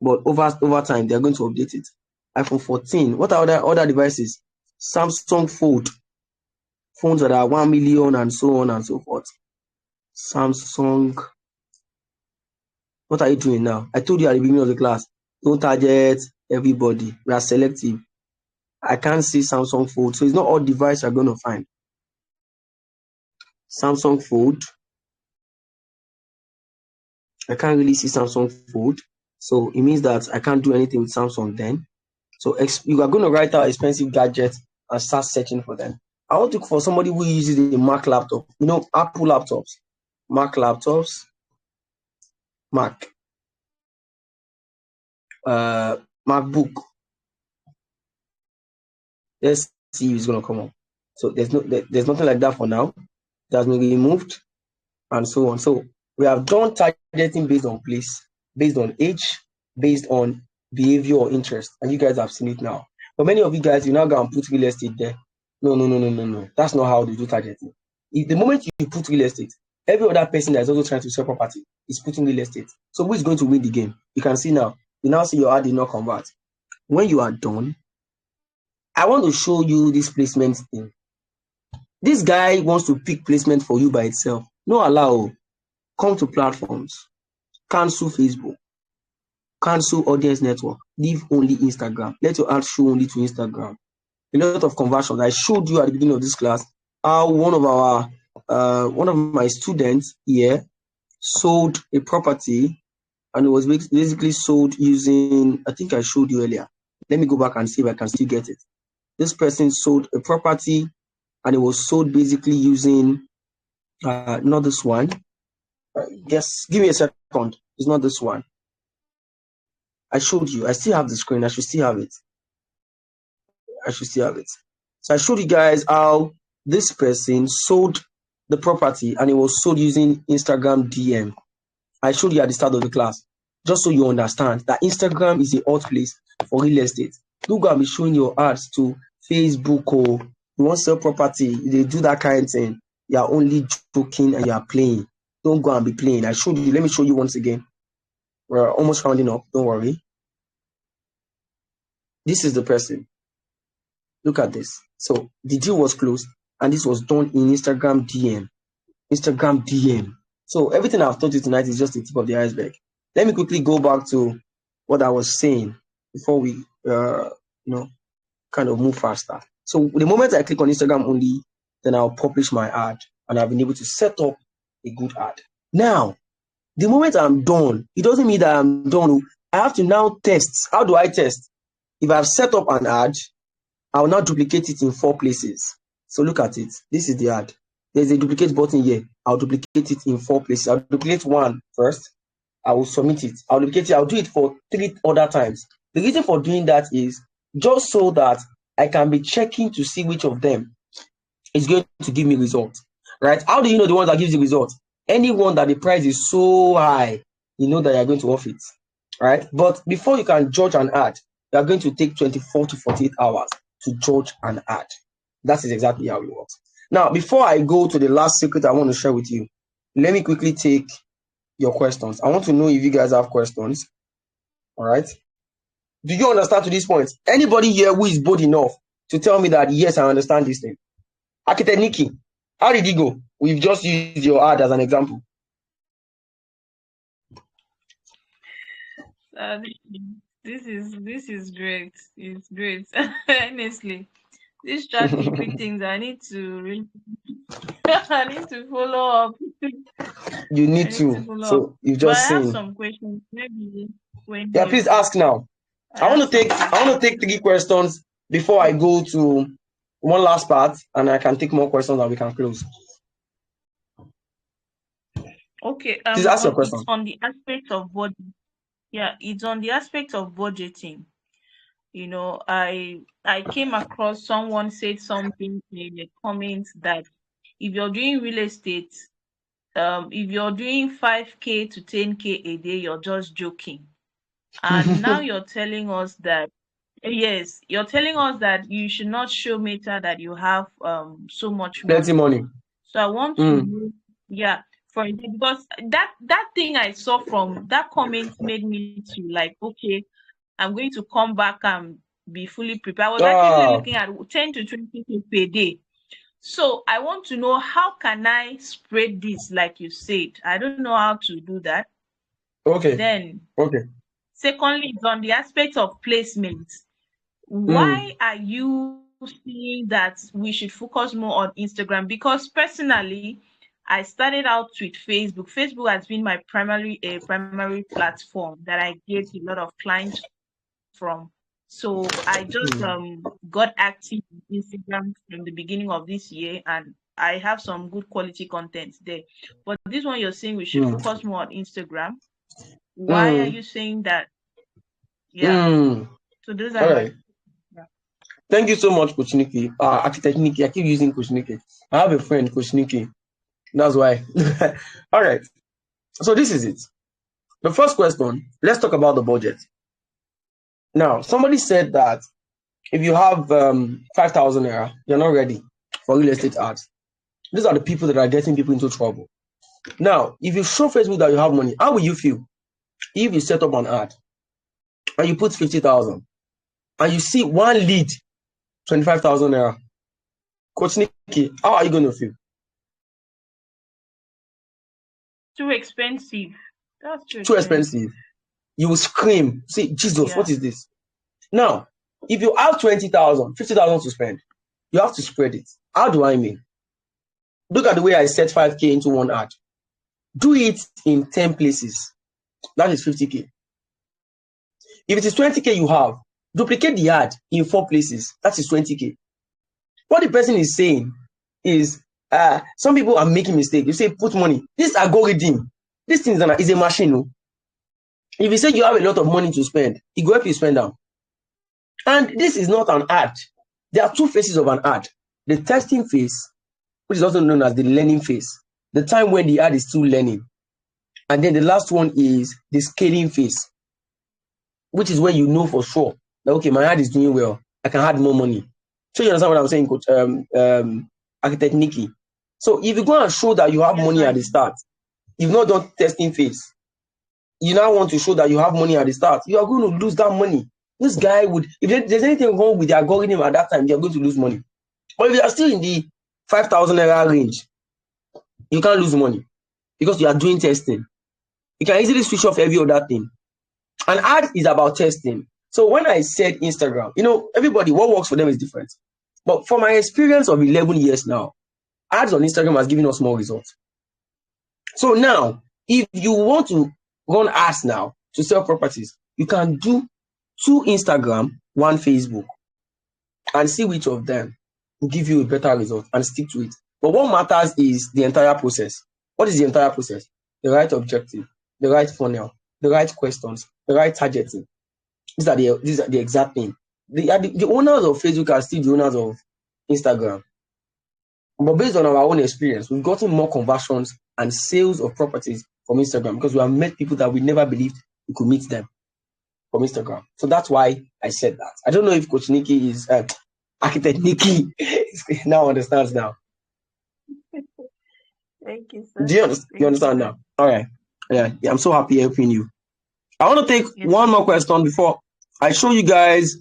[SPEAKER 1] but over time, they're going to update it. iPhone 14. What are other devices? Samsung Fold. Phones that are 1 million and so on and so forth. Samsung. What are you doing now? I told you at the beginning of the class, don't target everybody. We are selective. I can't see Samsung Fold. So it's not all devices you're going to find. Samsung Fold. I can't really see Samsung Fold. So it means that I can't do anything with Samsung then. So you are going to write out expensive gadgets and start searching for them. I want to look for somebody who uses a Mac laptop. Apple laptops. Mac laptops. Mac. MacBook. Let's see if it's going to come up. So there's nothing like that for now. It has been removed and so on. So we have done targeting based on place, based on age, based on behavior or interest, and you guys have seen it now. But many of you guys, you now go and put real estate there. No. That's not how they do targeting. If the moment you put real estate, every other person that is also trying to sell property is putting real estate. So who is going to win the game? You can see now. You now see your ad did not convert. When you are done, I want to show you this placement thing. This guy wants to pick placement for you by itself. No allow. Come to platforms. Cancel Facebook. Cancel audience network. Leave only Instagram. Let your ad show only to Instagram. A lot of conversions. I showed you at the beginning of this class how one of my students here sold a property, and it was basically sold using, I think I showed you earlier. Let me go back and see if I can still get it. this person sold a property, and it was sold basically using not this one. Yes, give me a second. It's not this one. I showed you. I still have the screen. I should still have it. So I showed you guys how this person sold the property, and it was sold using Instagram DM. I showed you at the start of the class, just so you understand that Instagram is a hot place for real estate. Don't go and be showing your ads to Facebook, or you want to sell property, they do that kind of thing. You are only joking and you are playing. Don't go and be playing. I showed you. Let me show you once again. We're almost rounding up. Don't worry. This is the person. Look at this. So the deal was closed, and this was done in Instagram DM. Instagram DM. So everything I've told you tonight is just the tip of the iceberg. Let me quickly go back to what I was saying before we, kind of move faster. So the moment I click on Instagram only, then I'll publish my ad, and I've been able to set up a good ad. Now, the moment I'm done, it doesn't mean that I'm done. I have to now test. How do I test? If I've set up an ad, I will now duplicate it in 4 places. So look at it. This is the ad. There's a duplicate button here. I'll duplicate it in 4 places. I'll duplicate one first. I will submit it. I'll duplicate it. I'll do it for 3 other times. The reason for doing that is just so that I can be checking to see which of them is going to give me results. Right? How do you know the one that gives you results? Anyone that the price is so high, you know that you're going to offer it. Right? But before you can judge an ad, you are going to take 24 to 48 hours to judge an ad. That is exactly how it works. Now, before I go to the last secret I want to share with you, let me quickly take your questions. I want to know if you guys have questions. All right. Do you understand to this point? Anybody here who is bold enough to tell me that, yes, I understand this thing? Architect Nikki, how did it go? We've just used your ad as an example.
[SPEAKER 2] This is great. It's great. Honestly, these ChatGPT things, I need to I need to follow up.
[SPEAKER 1] You need to. So you've
[SPEAKER 2] But I
[SPEAKER 1] just
[SPEAKER 2] have
[SPEAKER 1] seen.
[SPEAKER 2] some questions. Maybe when
[SPEAKER 1] Yeah, please ask now. I want to take 3 questions before I go to one last part, and I can take more questions and we can close.
[SPEAKER 2] Okay.
[SPEAKER 1] Please ask your question.
[SPEAKER 2] It's on the aspect of budget. Yeah, it's on the aspect of budgeting. You know, I came across someone said something in the comments that if you're doing real estate, if you're doing 5K to 10K a day, you're just joking. And now you're telling us that, yes, you're telling us that you should not show Meta that you have so much
[SPEAKER 1] Plenty money.
[SPEAKER 2] So I want to know, yeah, for because that thing I saw from that comment made me to like, okay, I'm going to come back and be fully prepared. I was actually looking at 10 to 20 per day. So I want to know, how can I spread this like you said? I don't know how to do that.
[SPEAKER 1] Okay.
[SPEAKER 2] Then,
[SPEAKER 1] okay.
[SPEAKER 2] Secondly, it's on the aspect of placement. Why are you seeing that we should focus more on Instagram? Because personally, I started out with Facebook. Facebook has been my primary platform that I get a lot of clients from. So I just got active on Instagram from the beginning of this year, and I have some good quality content there. But this one you're saying we should focus more on Instagram. Why are you saying that? Yeah. So those are my.
[SPEAKER 1] Thank you so much, Coach Nikki. Architect Nikki. I keep using Coach Nikki. I have a friend, Coach Nikki. That's why. All right. So this is it. The first question, let's talk about the budget. Now, somebody said that if you have 5,000 naira, you're not ready for real estate ads. These are the people that are getting people into trouble. Now, if you show Facebook that you have money, how will you feel if you set up an ad and you put 50,000 and you see one lead, 25,000 naira? Coach Nikki, how are you going to feel?
[SPEAKER 2] Too expensive. That's
[SPEAKER 1] too expensive. You will scream, say, Jesus, what is this? Now, if you have 20,000, 50,000 to spend, you have to spread it. How do I mean? Look at the way I set 5K into one ad. Do it in 10 places. That is 50K. If it is 20K you have, duplicate the ad in 4 places. That is 20K. What the person is saying is, some people are making mistake. You say put money. This algorithm, this thing is a machine. No? If you say you have a lot of money to spend, it go help you spend down. And this is not an ad. There are 2 phases of an ad. The testing phase, which is also known as the learning phase, the time when the ad is still learning. And then the last one is the scaling phase, which is when you know for sure that, okay, my ad is doing well, I can add more money. So you understand what I'm saying, Coach Architect Nikki? So if you go and show that you have money at the start, you've not done testing phase, you now want to show that you have money at the start, you are going to lose that money. This guy would, if there's anything wrong with the algorithm at that time, you're going to lose money. But if you are still in the 5,000 naira range, you can't lose money because you are doing testing. You can easily switch off every other thing. An ad is about testing. So when I said Instagram, everybody, what works for them is different. But for my experience of 11 years now, ads on Instagram has given us more results. So now, if you want to run ads now to sell properties, you can do 2 Instagram, 1 Facebook, and see which of them will give you a better result and stick to it. But what matters is the entire process. What is the entire process? The right objective, the right funnel, the right questions, the right targeting. These are the exact thing. The owners of Facebook are still the owners of Instagram. But based on our own experience, we've gotten more conversions and sales of properties from Instagram because we have met people that we never believed we could meet them from Instagram. So that's why I said that. I don't know if Coach Nikki is Architect Nikki now understands now.
[SPEAKER 2] Thank you, sir.
[SPEAKER 1] Do you understand now? All right. Yeah, I'm so happy helping you. I want to take one more question before I show you guys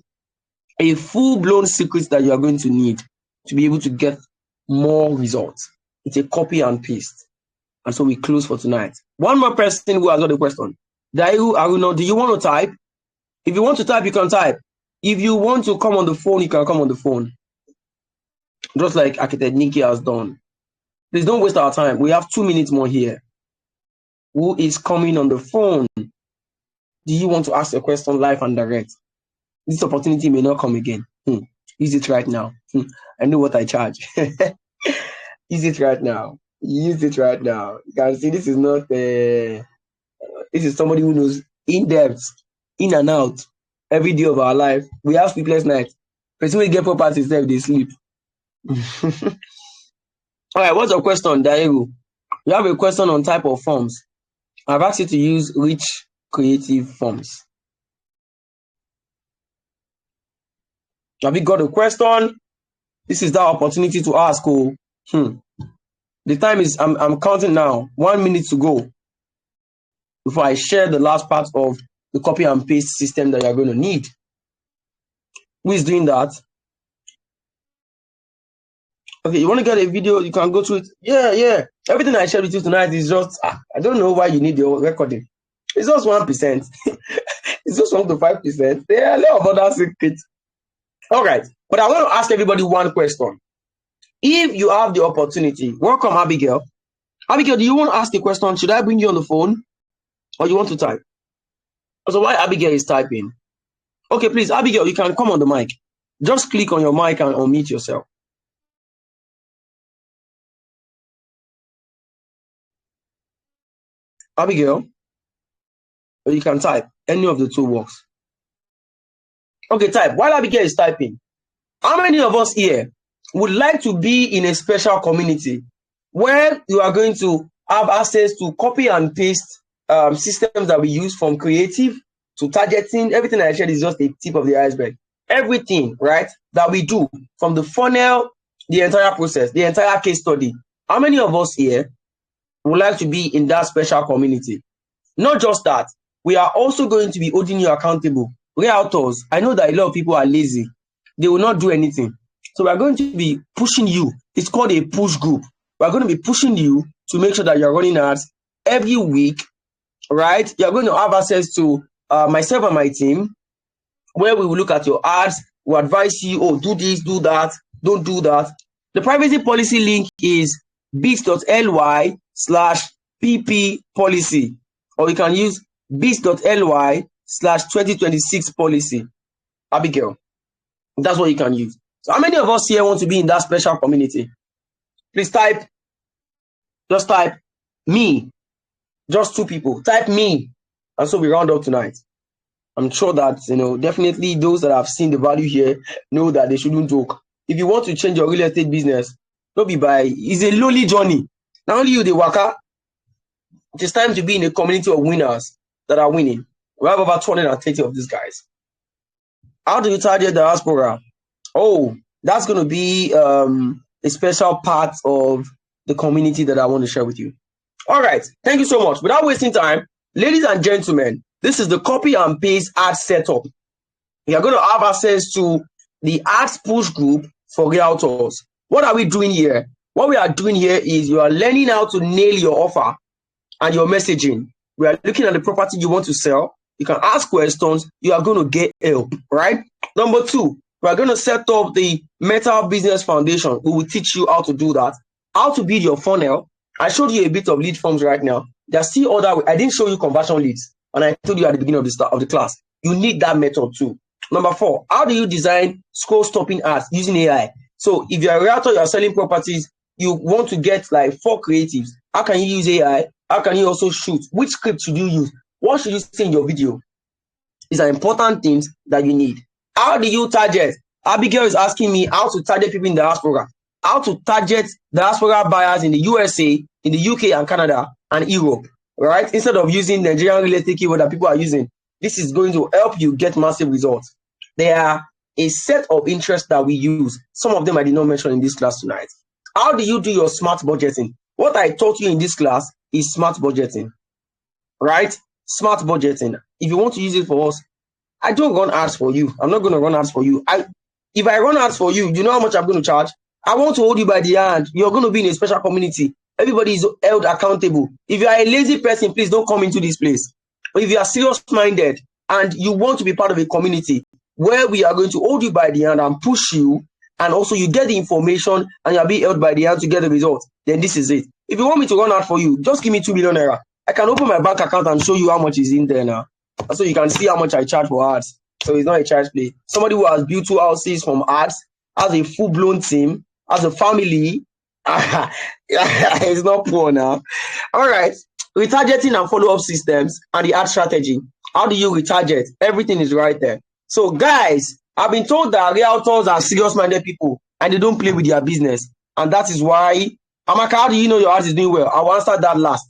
[SPEAKER 1] a full-blown secret that you are going to need to be able to get more results. It's a copy and paste. And so we close for tonight. One more person who has got a question. Dairu Aruno, do you want to type? If you want to type, you can type. If you want to come on the phone, you can come on the phone. Just like Architect Nikki has done. Please don't waste our time. We have 2 minutes more here. Who is coming on the phone? Do you want to ask a question live and direct? This opportunity may not come again. Use it right now. I know what I charge. Use it right now. Use it right now. You can see this is not this is somebody who knows in depth, in and out, every day of our life. We have sleepless nights. Person will get properties if they sleep. All right, what's your question, Daegu? You have a question on type of forms. I've asked you to use rich creative forms. Have you got a question? This is the opportunity to ask. The time is, I'm counting now. 1 minute to go before I share the last part of the copy and paste system that you're going to need. Who is doing that? Okay, you want to get a video, you can go through it. Yeah. Everything I shared with you tonight is just, I don't know why you need your recording. It's just 1%. It's just 1 to 5%. There are a lot of other secrets. All right, but I want to ask everybody one question. If you have the opportunity, welcome Abigail. Abigail, do you want to ask a question? Should I bring you on the phone or you want to type? So why Abigail is typing? Okay, please, Abigail, you can come on the mic. Just click on your mic and unmute yourself. Abigail, or you can type. Any of the 2 works. Okay, type. While Abigail is typing, how many of us here would like to be in a special community where you are going to have access to copy and paste systems that we use from creative to targeting? Everything I shared is just a tip of the iceberg. Everything, right, that we do from the funnel, the entire process, the entire case study. How many of us here would like to be in that special community? Not just that, we are also going to be holding you accountable. Realtors, I know that a lot of people are lazy. They will not do anything. So we are going to be pushing you. It's called a push group. We are going to be pushing you to make sure that you're running ads every week, right? You're going to have access to myself and my team, where we will look at your ads. We advise you, do this, do that, don't do that. The privacy policy link is bit.ly/pp policy, or you can use bit.ly/2026 policy. Abigail. That's what you can use. So how many of us here want to be in that special community? Please just type me. Just 2 people. Type me. And so we round up tonight. I'm sure that, definitely those that have seen the value here know that they shouldn't joke. If you want to change your real estate business, don't be it's a lonely journey. Not only you, the worker, it is time to be in a community of winners that are winning. We have over 230 of these guys. How do you target the diaspora? Oh, that's going to be a special part of the community that I want to share with you. All right. Thank you so much. Without wasting time, ladies and gentlemen, this is the copy and paste ad setup. You are going to have access to the ads push group for realtors. What are we doing here? What we are doing here is you are learning how to nail your offer and your messaging. We are looking at the property you want to sell. You can ask questions. You are going to get help, right? Number 2, we are going to set up the Meta Business Foundation. We will teach you how to do that, how to build your funnel. I showed you a bit of lead forms right now. There are still other. I didn't show you conversion leads, and I told you at the beginning of the class. You need that method too. Number 4, how do you design scroll-stopping ads using AI? So if you're a realtor, you're selling properties, you want to get like 4 creatives. How can you use AI? How can you also shoot? Which script should you use? What should you say in your video? These are important things that you need. How do you target? Abigail is asking me how to target people in the diaspora. How to target diaspora buyers in the USA, in the UK and Canada and Europe, right? Instead of using Nigerian real estate keyword that people are using. This is going to help you get massive results. There are a set of interests that we use. Some of them I did not mention in this class tonight. How do you do your smart budgeting? What I taught you in this class is smart budgeting, right? Smart budgeting. If you want to use it for us, I don't run ads for you. I'm not going to run ads for you. If I run ads for you, you know how much I'm going to charge? I want to hold you by the hand. You're going to be in a special community. Everybody is held accountable. If you are a lazy person, please don't come into this place. But if you are serious-minded and you want to be part of a community where we are going to hold you by the hand and push you, and also you get the information and you're being held by the hand to get the results, then this is it. If you want me to run out for you, just give me 2 million naira. I can open my bank account and show you how much is in there now. So you can see how much I charge for ads. So it's not a charge play. Somebody who has built 2 houses from ads, has a full-blown team, has a family. It's not poor now. All right. Retargeting and follow-up systems and the ad strategy. How do you retarget? Everything is right there. So guys, I've been told that realtors are serious-minded people and they don't play with their business. And that is why, Amaka, how do you know your ad is doing well? I'll answer that last.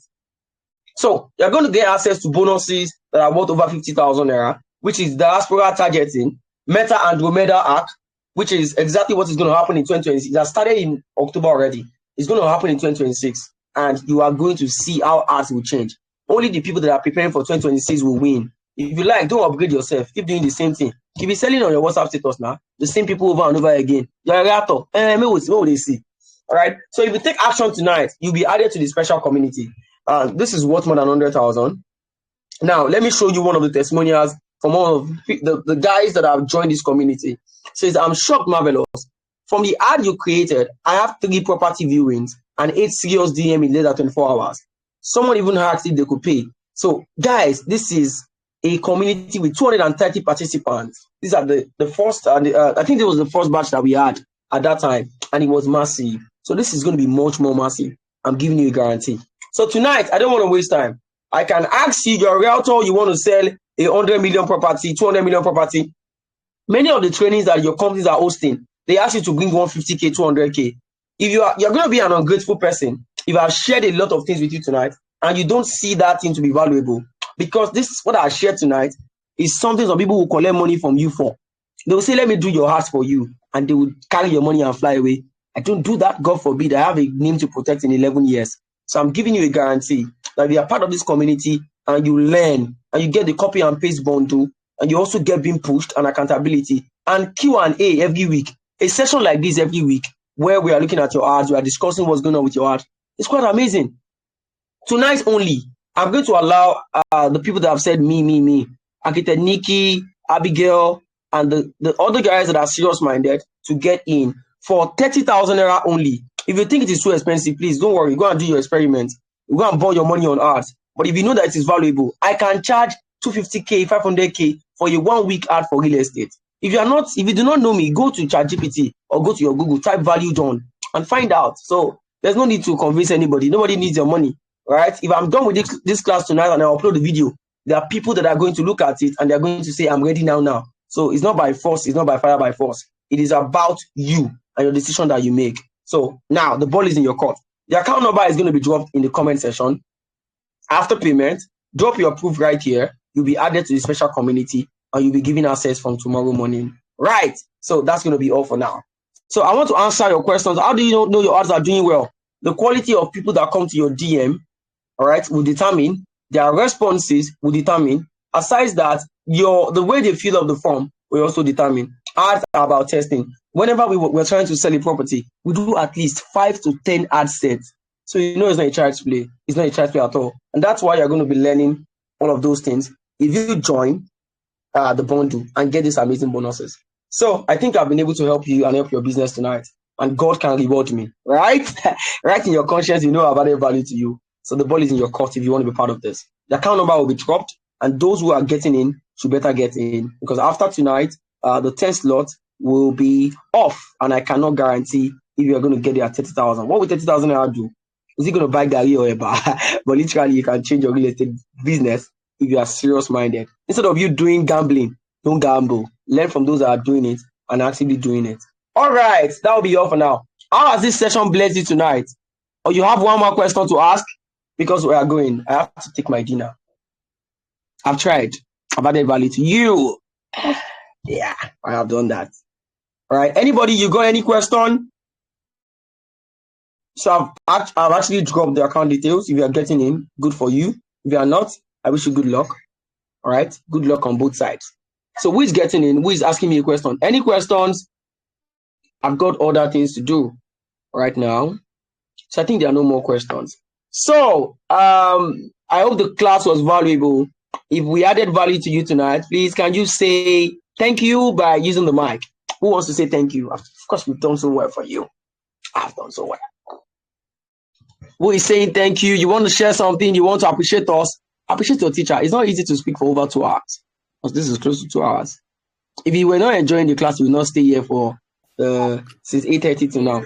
[SPEAKER 1] So you're going to get access to bonuses that are worth over 50,000 naira, which is diaspora targeting, Meta Andromeda Arc, which is exactly what is going to happen in 2026. It has started in October already. It's going to happen in 2026. And you are going to see how ads will change. Only the people that are preparing for 2026 will win. If you like, don't upgrade yourself. Keep doing the same thing. Keep selling on your WhatsApp status now. The same people over and over again. You're a reactor. What will they see? All right. So if you take action tonight, you'll be added to the special community. This is worth more than 100,000. Now, let me show you one of the testimonials from one of the guys that have joined this community. It says, I'm shocked, marvelous. From the ad you created, I have 3 property viewings and 8 serious DM in less than 24 hours. Someone even asked if they could pay. So, guys, this is a community with 230 participants. These are the first, I think it was the first batch that we had at that time, and it was massive. So this is going to be much more massive. I'm giving you a guarantee. So tonight, I don't want to waste time. I can ask you, you're a realtor, you want to sell a 100 million property, 200 million property. Many of the trainings that your companies are hosting, they ask you to bring 150K, 200K. If you're going to be an ungrateful person, if I've shared a lot of things with you tonight, and you don't see that thing to be valuable, because this is what I shared tonight is something some people will collect money from you for. They will say, let me do your heart for you, and they will carry your money and fly away. I don't do that, God forbid. I have a name to protect in 11 years. So I'm giving you a guarantee that if you are part of this community and you learn and you get the copy and paste bundle and you also get being pushed and accountability and Q&A every week, a session like this every week where we are looking at your ads, we are discussing what's going on with your ads. It's quite amazing. Tonight only, I'm going to allow the people that have said me, Architect Nikki, Abigail, and the other guys that are serious-minded to get in for 30,000 naira only. If you think it is too expensive, please don't worry. Go and do your experiment. Go and burn your money on ads. But if you know that it is valuable, I can charge 250K, 500K for a 1 week ad for real estate. If you do not know me, go to ChatGPT or go to your Google, type value done and find out. So there's no need to convince anybody. Nobody needs your money, right? If I'm done with this class tonight and I upload the video, there are people that are going to look at it and they're going to say, I'm ready now. So it's not by force, it's not by fire by force. It is about you and your decision that you make. So now the ball is in your court. The account number is going to be dropped in the comment section. After payment, drop your proof right here. You'll be added to the special community and you'll be given access from tomorrow morning. Right. So that's going to be all for now. So I want to answer your questions. How do you know your odds are doing well? The quality of people that come to your DM, all right, will determine. Their responses will determine. Aside that, the way they fill up the form will also determine. Ads are about testing. Whenever we're trying to sell a property, we do at least 5 to 10 ad sets. So it's not a child's play. It's not a child's play at all. And that's why you're going to be learning all of those things if you join the bundle and get these amazing bonuses. So I think I've been able to help you and help your business tonight. And God can reward me, right? Right in your conscience, you know I've added value to you. So the ball is in your court if you want to be part of this. The account number will be dropped, and those who are getting in should better get in. Because after tonight, the 10 slot will be off, and I cannot guarantee if you're going to get there at 30,000. What will 30,000 naira do? Is he going to buy Gary or a bar? But literally, you can change your real estate business if you are serious-minded. Instead of you doing gambling, don't gamble. Learn from those that are doing it and actively doing it. All right, that will be all for now. How has this session blessed you tonight? Or you have one more question to ask? Because we are going. I have to take my dinner. I've tried. I've added value to you. Yeah, I have done that. All right. Anybody, you got any question? So I've actually dropped the account details. If you are getting in, good for you. If you are not, I wish you good luck. All right. Good luck on both sides. So who is getting in? Who is asking me a question? Any questions? I've got other things to do right now. So I think there are no more questions. So I hope the class was valuable. If we added value to you tonight, please can you say thank you by using the mic? Who wants to say thank you? Of course, we've done so well for you. I've done so well. Who is saying thank you? You want to share something? You want to appreciate us? Appreciate your teacher. It's not easy to speak for over 2 hours. Because this is close to 2 hours. If you were not enjoying the class, you will not stay here for since 8:30 to now.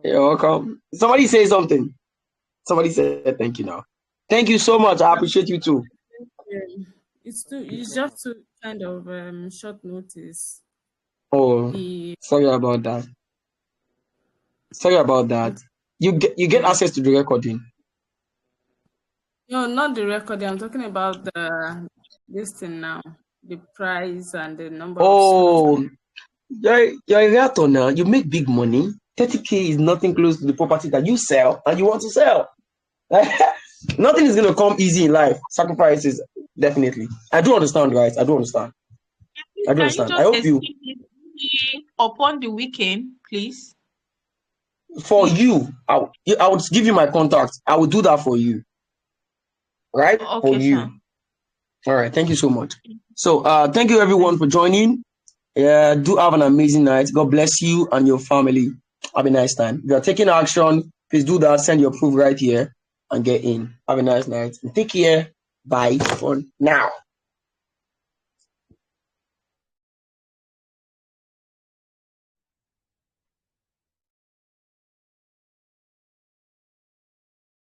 [SPEAKER 1] You're welcome. Somebody say something. Somebody said thank you now. Thank you so much. I appreciate you too.
[SPEAKER 3] It's just to kind of short notice.
[SPEAKER 1] Oh, sorry about that. Sorry about that. You get access to the recording.
[SPEAKER 3] No, not the recording. I'm talking about this thing now. The price and the number of
[SPEAKER 1] you're a realtor now. You make big money. 30K is nothing close to the property that you sell and you want to sell. Nothing is going to come easy in life. Sacrifices, definitely. I do understand, guys. I do understand. I hope you.
[SPEAKER 2] Upon the weekend, please.
[SPEAKER 1] For you, I would give you my contact. I will do that for you. Right?
[SPEAKER 2] Okay,
[SPEAKER 1] for you.
[SPEAKER 2] sir.
[SPEAKER 1] All right. Thank you so much. So, thank you everyone for joining. Do have an amazing night. God bless you and your family. Have a nice time. If you are taking action, please do that. Send your proof right here and get in. Have a nice night. Take care. Bye for now.